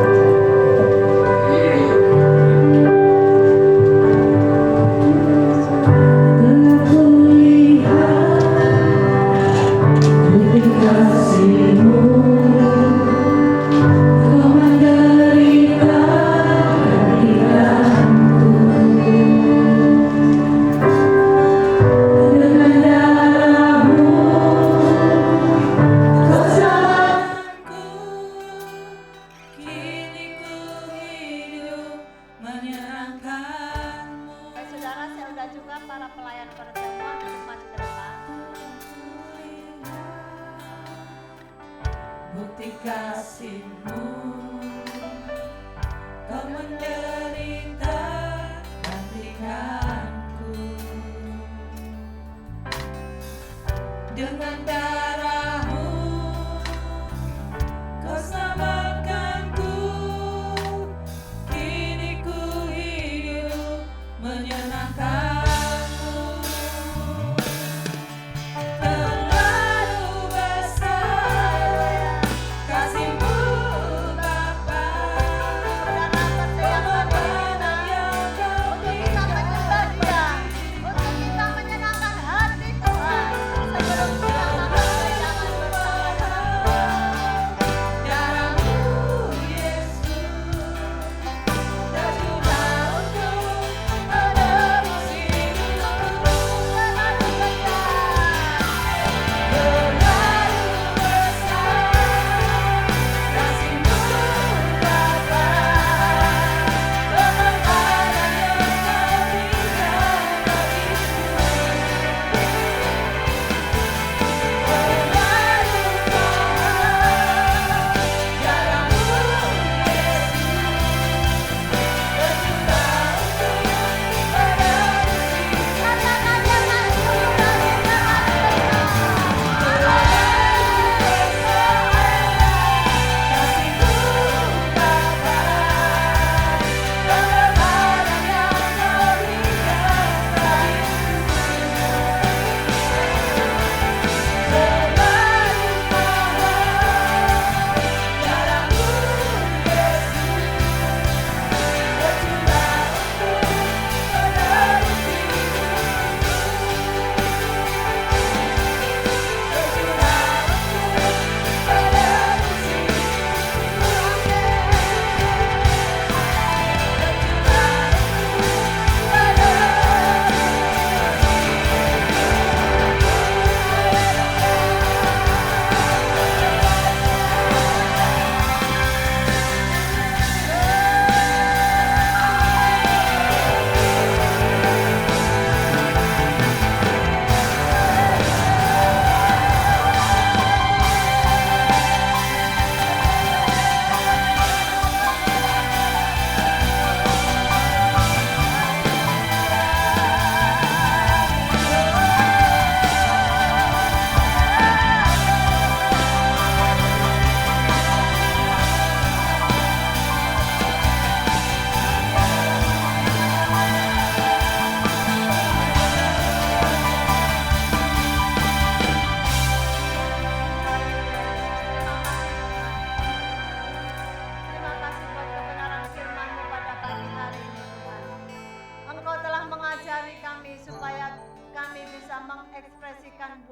Untuk kita menyenangkan hati Tuhan sebelum kita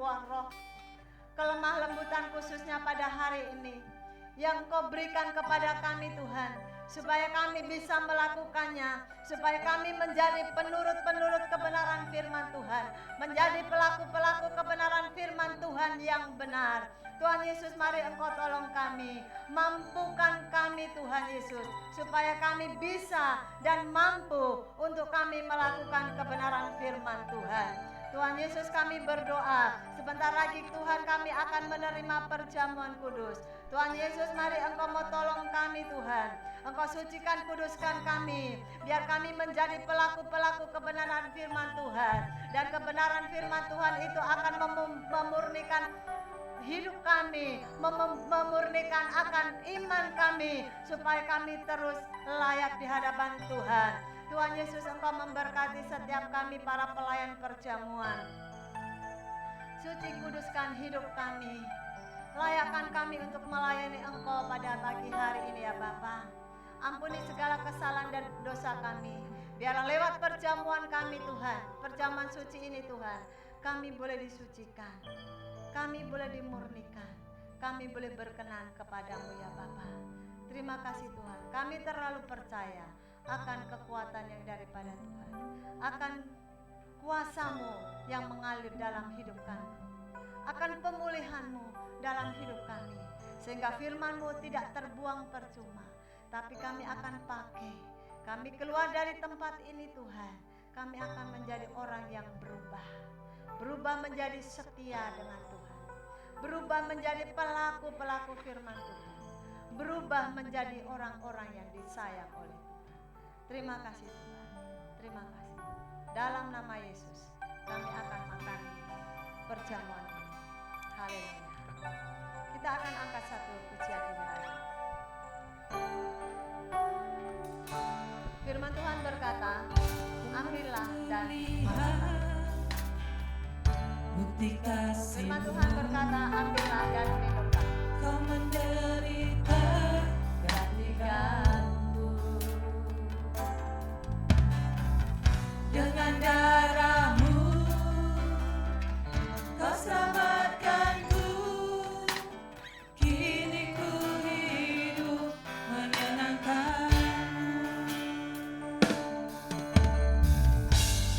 buah roh. Kelemah lembutan khususnya pada hari ini yang Kau berikan kepada kami Tuhan, supaya kami bisa melakukannya, supaya kami menjadi penurut-penurut kebenaran firman Tuhan, menjadi pelaku-pelaku kebenaran firman Tuhan yang benar. Tuhan Yesus, mari Engkau tolong kami, mampukan kami Tuhan Yesus, supaya kami bisa dan mampu untuk kami melakukan kebenaran firman Tuhan. Tuhan Yesus, kami berdoa, sebentar lagi Tuhan kami akan menerima perjamuan kudus. Tuhan Yesus, mari Engkau mau tolong kami Tuhan, Engkau sucikan, kuduskan kami, biar kami menjadi pelaku-pelaku kebenaran firman Tuhan. Dan kebenaran firman Tuhan itu akan memurnikan hidup kami, memurnikan akan iman kami, supaya kami terus layak di hadapan Tuhan. Tuhan Yesus, Engkau memberkati setiap kami para pelayan perjamuan. Suci, kuduskan hidup kami, layakkan kami untuk melayani Engkau pada pagi hari ini ya Bapa. Ampuni segala kesalahan dan dosa kami. Biarlah lewat perjamuan kami Tuhan, perjamuan suci ini Tuhan, kami boleh disucikan, kami boleh dimurnikan, kami boleh berkenan kepadamu ya Bapa. Terima kasih Tuhan, kami terlalu percaya akan kekuatan yang daripada Tuhan, akan kuasa-Mu yang mengalir dalam hidup kami, akan pemulihan-Mu dalam hidup kami, sehingga firman-Mu tidak terbuang percuma, tapi kami akan pakai. Kami keluar dari tempat ini Tuhan, kami akan menjadi orang yang berubah menjadi setia dengan Tuhan, berubah menjadi pelaku-pelaku firman Tuhan, berubah menjadi orang-orang yang disayang oleh Tuhan. Terima kasih Tuhan, terima kasih. Dalam nama Yesus kami akan makan perjamuan ini. Haleluya. Kita akan angkat satu pujian ini lagi. Firman Tuhan berkata, ambillah dan bukti kasih. Firman Tuhan berkata, ambillah dan minumlah. Kau menderita gantikanku dengan darah-Mu, Kau selamatkanku. Kini ku hidup menyenangkan-Mu.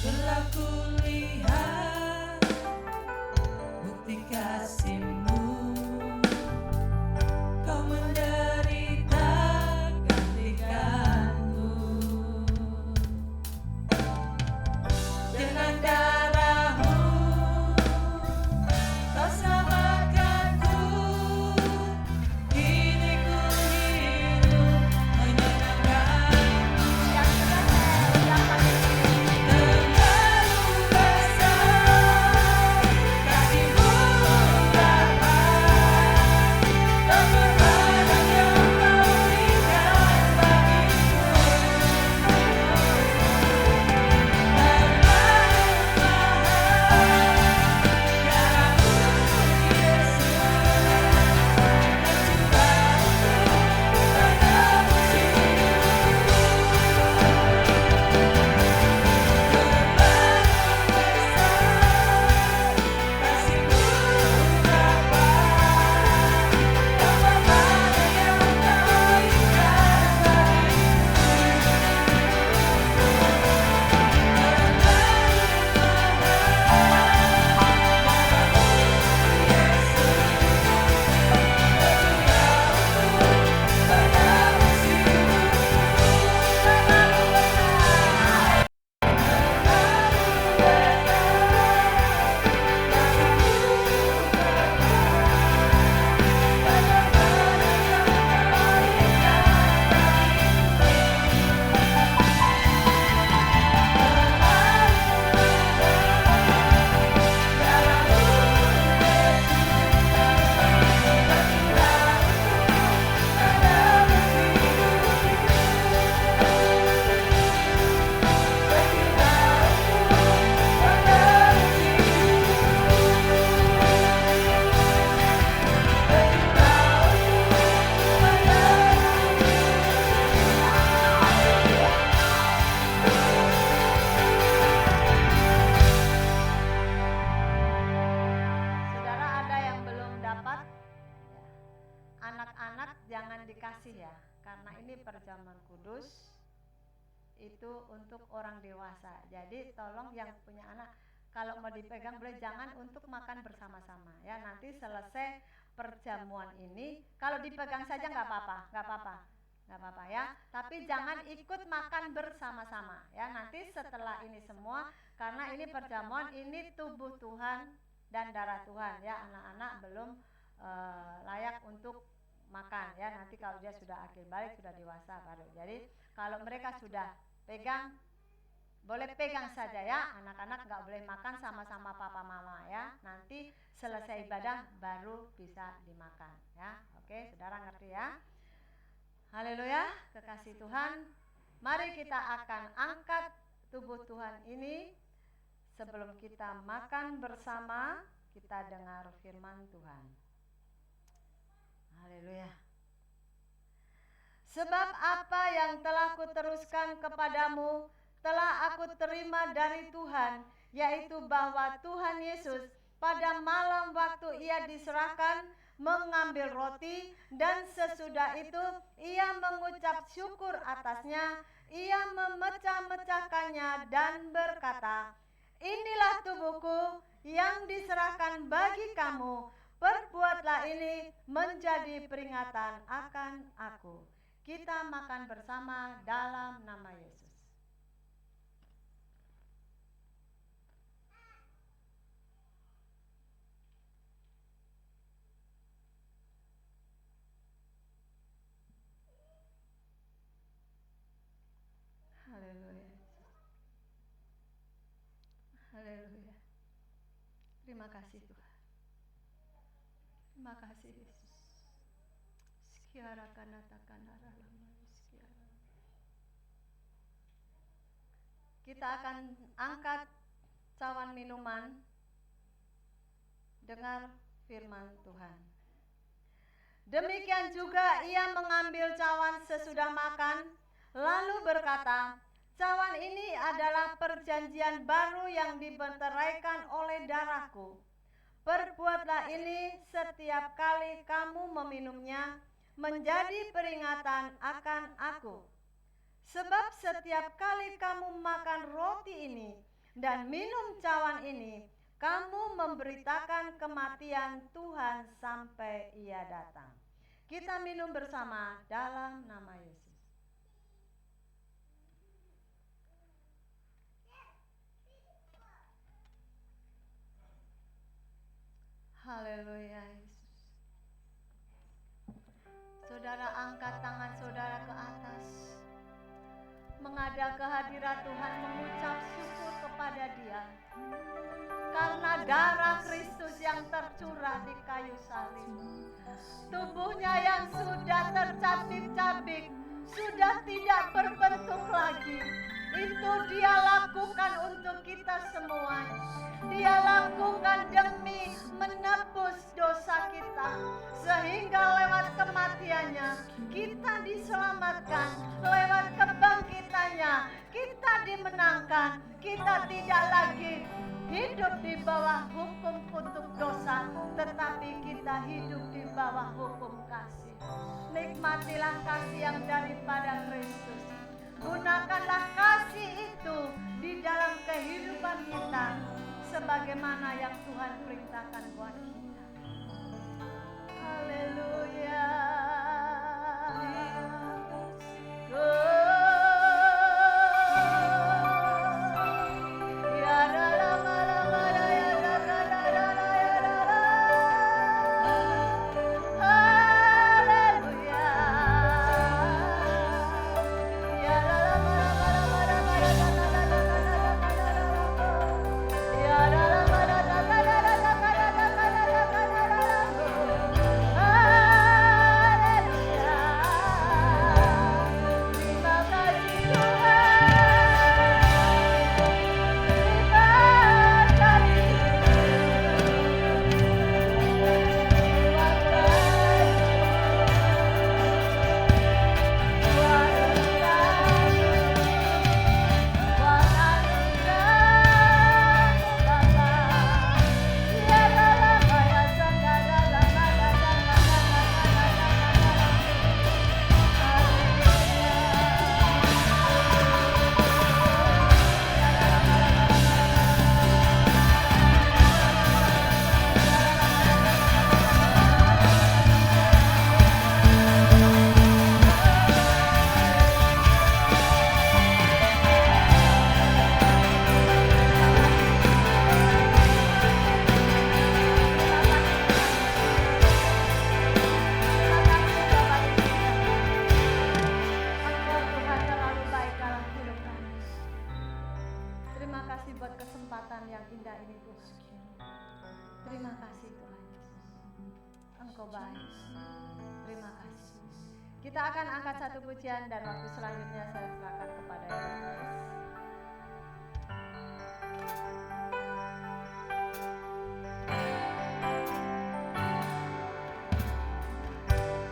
Telah ku lihat bukti kasih-Mu. Kau menderita gantikanku dengan darah-Mu, Kau selamatkanku. Kini ku hidup menyenangkan-Mu. Yang terakhir, yang paling Terlalu besar kasih-Mu, jangan dikasih ya, karena ini perjamuan kudus itu untuk orang dewasa. Jadi tolong yang punya anak kalau mau dipegang boleh, jangan untuk makan bersama-sama ya. Nanti selesai perjamuan ini kalau dipegang saja nggak apa-apa ya. Tapi jangan ikut makan bersama-sama ya. Nanti setelah ini semua, karena ini perjamuan, ini tubuh Tuhan dan darah Tuhan ya. Anak-anak belum layak untuk makan ya. Nanti kalau dia sudah akil balik, sudah dewasa baru. Jadi kalau mereka sudah pegang, boleh pegang saja ya. Anak-anak nggak boleh makan sama-sama papa mama ya. Nanti selesai ibadah baru bisa dimakan ya. Oke, saudara ngerti ya? Haleluya, kekasih Tuhan. Mari kita akan angkat tubuh Tuhan ini. Sebelum kita makan bersama, kita dengar firman Tuhan. Haleluya. Sebab apa yang telah kuteruskan kepadamu telah aku terima dari Tuhan, yaitu bahwa Tuhan Yesus pada malam waktu ia diserahkan mengambil roti, dan sesudah itu ia mengucap syukur atasnya, ia memecah-mecahkannya dan berkata, inilah tubuhku yang diserahkan bagi kamu, perbuatlah ini menjadi peringatan akan aku. Kita makan bersama dalam nama Yesus. Haleluya. Haleluya. Terima kasih Tuhan. Terima kasih Yesus. Sekiara kanata kanara lama sekiara. Kita akan angkat cawan minuman. Dengar firman Tuhan. Demikian juga ia mengambil cawan sesudah makan, lalu berkata, cawan ini adalah perjanjian baru yang dibenteraikan oleh darahku. Perbuatlah ini setiap kali kamu meminumnya, menjadi peringatan akan aku. Sebab setiap kali kamu makan roti ini dan minum cawan ini, kamu memberitakan kematian Tuhan sampai ia datang. Kita minum bersama dalam nama Yesus. Haleluya Yesus. Saudara angkat tangan saudara ke atas, menghadap kehadirat Tuhan, mengucap syukur kepada Dia karena darah Kristus yang tercurah di kayu salib. Tubuhnya yang sudah tercabik-cabik, sudah tidak berbentuk lagi, itu Dia lakukan untuk kita semua. Dia lakukan demi menebus dosa kita, sehingga lewat kematiannya kita diselamatkan, lewat kebangkitannya kita dimenangkan. Kita tidak lagi hidup di bawah hukum kutuk dosa, tetapi kita hidup di bawah hukum kasih. Nikmatilah kasih yang daripada Kristus. Gunakanlah kasih itu di dalam kehidupan kita, sebagaimana yang Tuhan perintahkan buat kita. Haleluya. Engkau baik. Terima kasih. Kita akan angkat satu pujian dan waktu selanjutnya saya serahkan kepada Yohanes.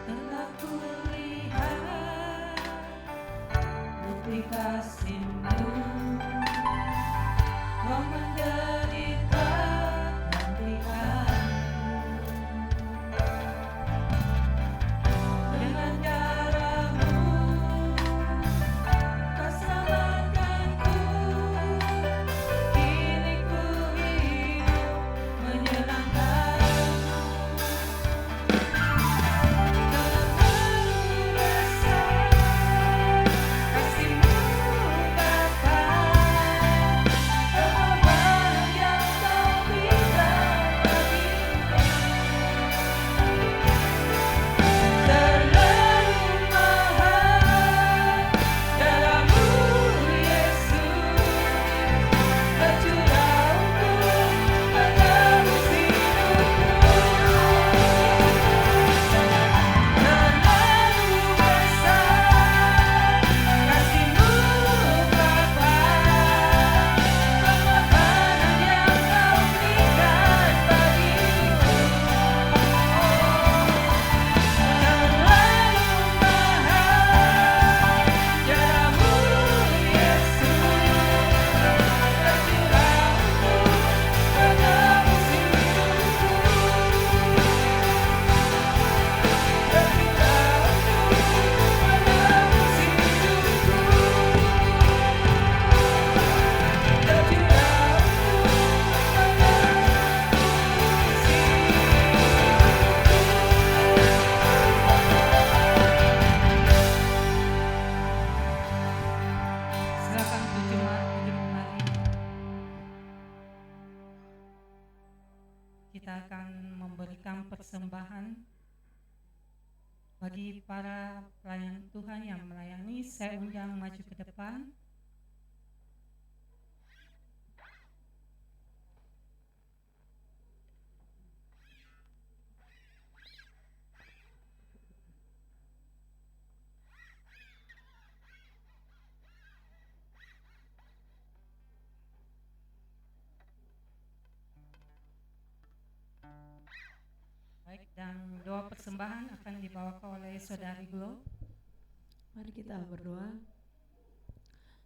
Telah kulihat bukti kasih-Mu, Kau menderita gantianku. Dengan darah-Mu Kau selamatkanku. Kini ku hidup menyenangkan-Mu. Terlalu besar kasih-Mu Bapa, pengorbanan yang Kau berikan bagiku. Terlalu mahal darah-Mu Yesus, tercurah untuk menebus hidupku. Terlalu besar kasih-Mu Bapa, pengorbanan yang Kau berikan bagiku. Terlalu mahal darah-Mu Yesus, tercurah untuk menebus hidupku. Silakan berjemaat kembali. Kita akan memberikan persembahan bagi para pelayan Tuhan yang melayani. Saya undang maju ke depan. Baik, dan doa persembahan akan dibawakan oleh Saudari Glo. Mari kita berdoa.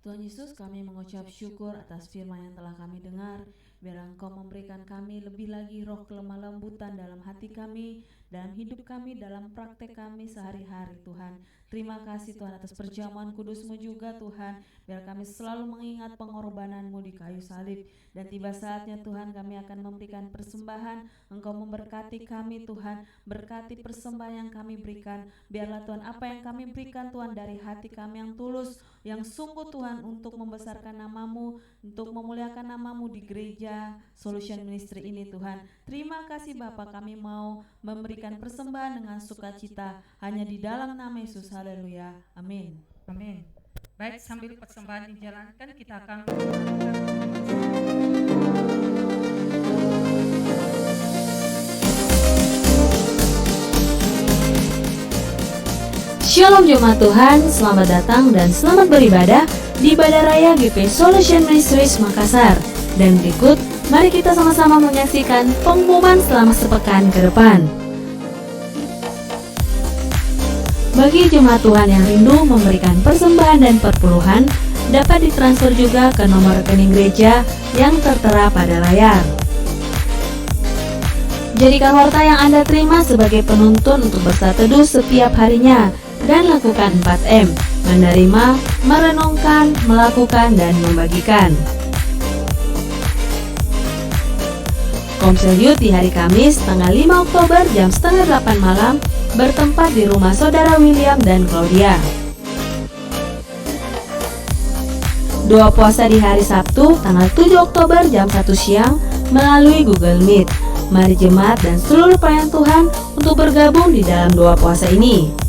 Tuhan Yesus, kami mengucap syukur atas firman yang telah kami dengar. Biar Engkau memberikan kami lebih lagi roh kelemah lembutan dalam hati kami, dalam hidup kami, dalam praktek kami sehari-hari Tuhan. Terima kasih Tuhan atas perjamuan kudus-Mu juga Tuhan. Biar kami selalu mengingat pengorbanan-Mu di kayu salib. Dan tiba saatnya Tuhan kami akan memberikan persembahan. Engkau memberkati kami Tuhan, berkati persembahan yang kami berikan. Biarlah Tuhan apa yang kami berikan Tuhan dari hati kami yang tulus, yang sungguh Tuhan untuk membesarkan nama-Mu, untuk memuliakan nama-Mu di gereja Solution Ministry ini Tuhan. Terima kasih Bapa, kami mau memberikan persembahan dengan sukacita hanya di dalam nama Yesus. Haleluya. Amin. Amin. Baik, sambil persembahan dijalankan, kita akan Shalom jemaat Tuhan, selamat datang dan selamat beribadah di Ibadah Raya GP Solution Ministries Makassar. Dan berikut, mari kita sama-sama menyaksikan pengumuman selama sepekan ke depan. Bagi jemaat Tuhan yang rindu memberikan persembahan dan perpuluhan, dapat ditransfer juga ke nomor rekening gereja yang tertera pada layar. Jadikan harta yang Anda terima sebagai penuntun untuk bersaat teduh setiap harinya. Dan lakukan 4M, menerima, merenungkan, melakukan, dan membagikan. Komsel Youth di hari Kamis, tanggal 5 Oktober jam 7:30 malam, bertempat di rumah Saudara William dan Claudia. Doa puasa di hari Sabtu, tanggal 7 Oktober jam 1 siang, melalui Google Meet. Mari jemaat dan seluruh pelayan Tuhan untuk bergabung di dalam doa puasa ini.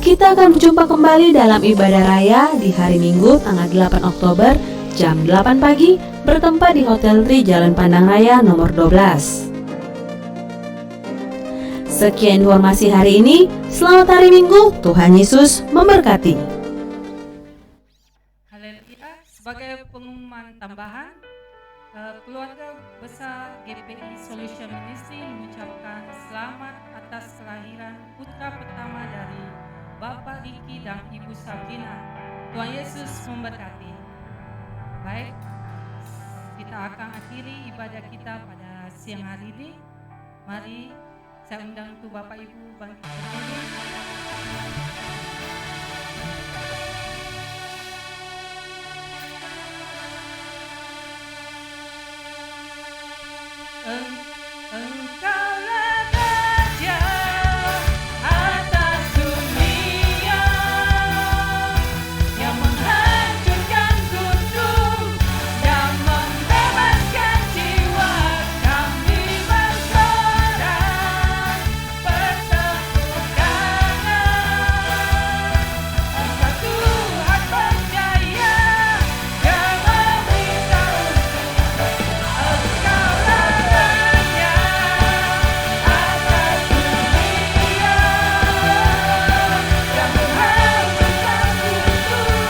Kita akan berjumpa kembali dalam ibadah raya di hari Minggu tanggal 8 Oktober jam 8 pagi bertempat di Hotel Tri Jalan Pandang Raya nomor 12. Sekian informasi hari ini. Selamat hari Minggu. Tuhan Yesus memberkati. Haleluya. Sebagai pengumuman tambahan, keluarga besar GPI Solution Ministry mengucapkan selamat atas kelahiran putra pertama dari Bapak Riki dan Ibu Sabrina. Tuhan Yesus memberkati. Baik, kita akan akhiri ibadah kita pada siang hari ini. Mari saya undang untuk Bapak Ibu bangkit berdiri. Engkaulah Raja atas dunia yang menghancurkan kudus dan membebaskan jiwa kami bersorak bertepuk tangan. Engkau Tuhan percaya yang memberitahu Engkaulah Raja atas dunia yang menghancurkan kudus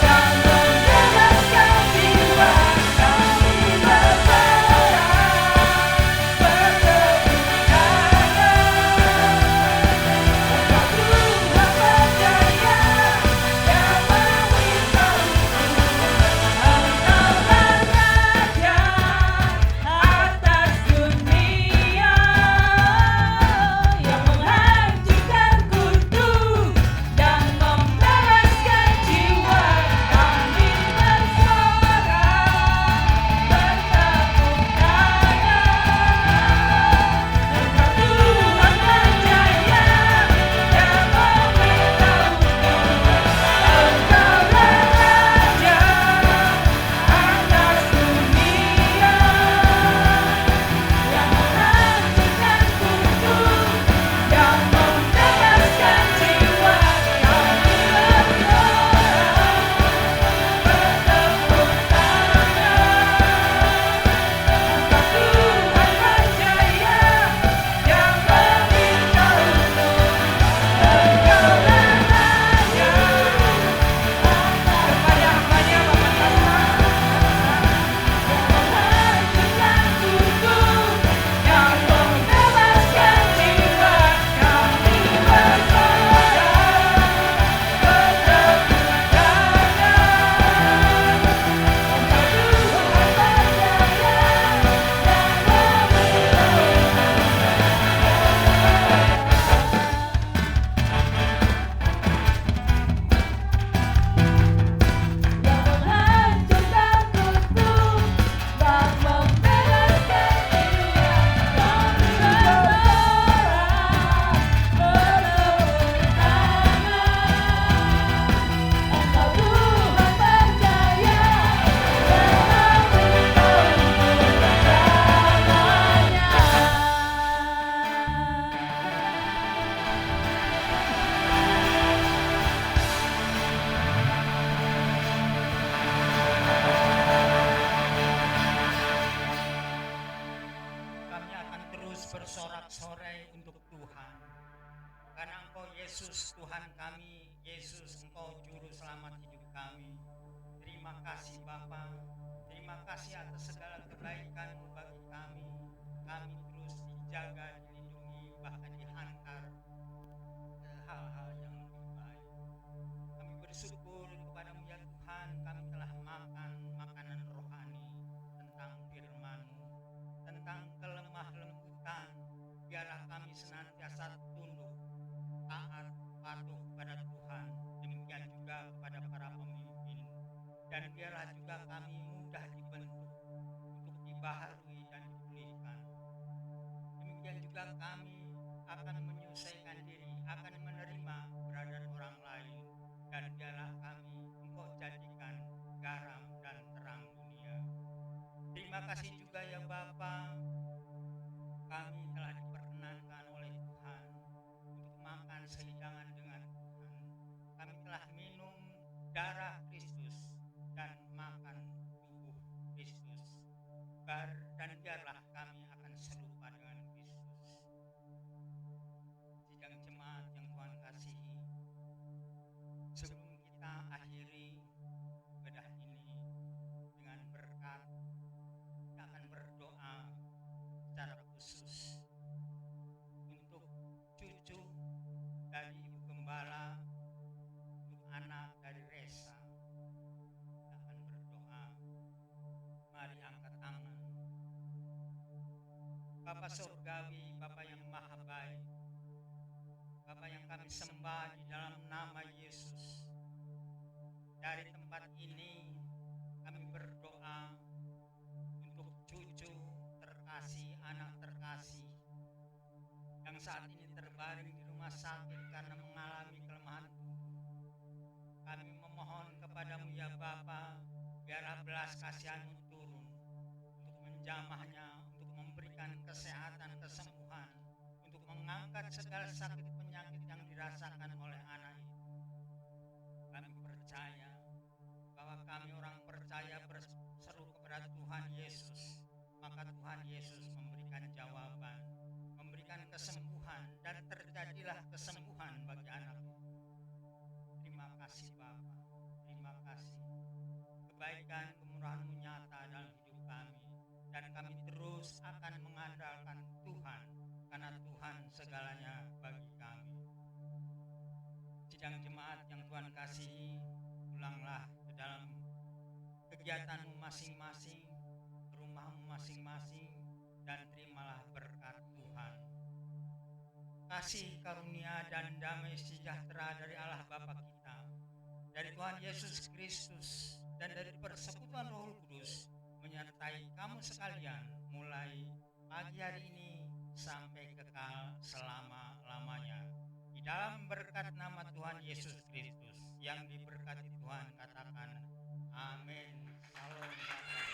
dan membebaskan jiwa kami bersorak bertepuk bersorak-sorai untuk Tuhan. Karena Engkau Yesus Tuhan kami, Yesus Engkau Juru Selamat hidup kami. Terima kasih Bapa, terima kasih atas segala kebaikan-Mu bagi kami. Kami terus dijaga, dilindungi, bahkan dihantar ke hal-hal yang lebih baik. Kami bersyukur kepada-Mu ya Tuhan, kami telah makan makanan rohani tentang firman-Mu, tentang kelemah lembutan. Biarlah kami senantiasa tunduk, taat, patuh kepada Tuhan. Demikian juga kepada para pemimpin. Dan biarlah juga kami mudah dibentuk untuk dibaharui dan dipulihkan. Demikian juga kami akan menyelesaikan diri, akan menerima keberadaan orang lain. Dan biarlah kami Engkau jadikan garam dan terang dunia. Terima kasih juga ya Bapa, kami telah diperkenankan oleh Tuhan untuk makan sehidangan dengan Tuhan. Kami telah minum darah Kristus dan makan tubuh Kristus. Bapa surgawi, Bapa yang maha baik, Bapa yang kami sembah di dalam nama Yesus. Dari tempat ini kami berdoa untuk cucu terkasih, anak terkasih yang saat ini terbaring di rumah sakit karena mengalami kelemahan tubuh. Kami memohon kepadamu ya Bapa, biarlah belas kasihan-Mu turun untuk menjamahnya, untuk memberikan kesehatan, kesembuhan, untuk mengangkat segala sakit penyakit yang dirasakan oleh anak itu. Kami percaya bahwa kami orang percaya berseru kepada Tuhan Yesus, maka Tuhan Yesus memberikan jawaban, memberikan kesembuhan, dan terjadilah kesembuhan bagi anak itu. Terima kasih Bapa, terima kasih. Kebaikan kemurahan-Mu nyata dalam hidup kami, dan kami terus akan mengandalkan Tuhan, karena Tuhan segalanya bagi kami. Sidang jemaat yang Tuhan kasihi, pulanglah ke dalam kegiatanmu masing-masing, ke rumahmu masing-masing, dan terimalah berkat Tuhan. Kasih karunia dan damai sejahtera dari Allah Bapa kita, dari Tuhan Yesus Kristus, dan dari persekutuan Roh Kudus menyertai kamu sekalian mulai pagi hari ini sampai kekal selama-lamanya. Di dalam berkat nama Tuhan Yesus Kristus, yang diberkati Tuhan katakan amin. Shalom.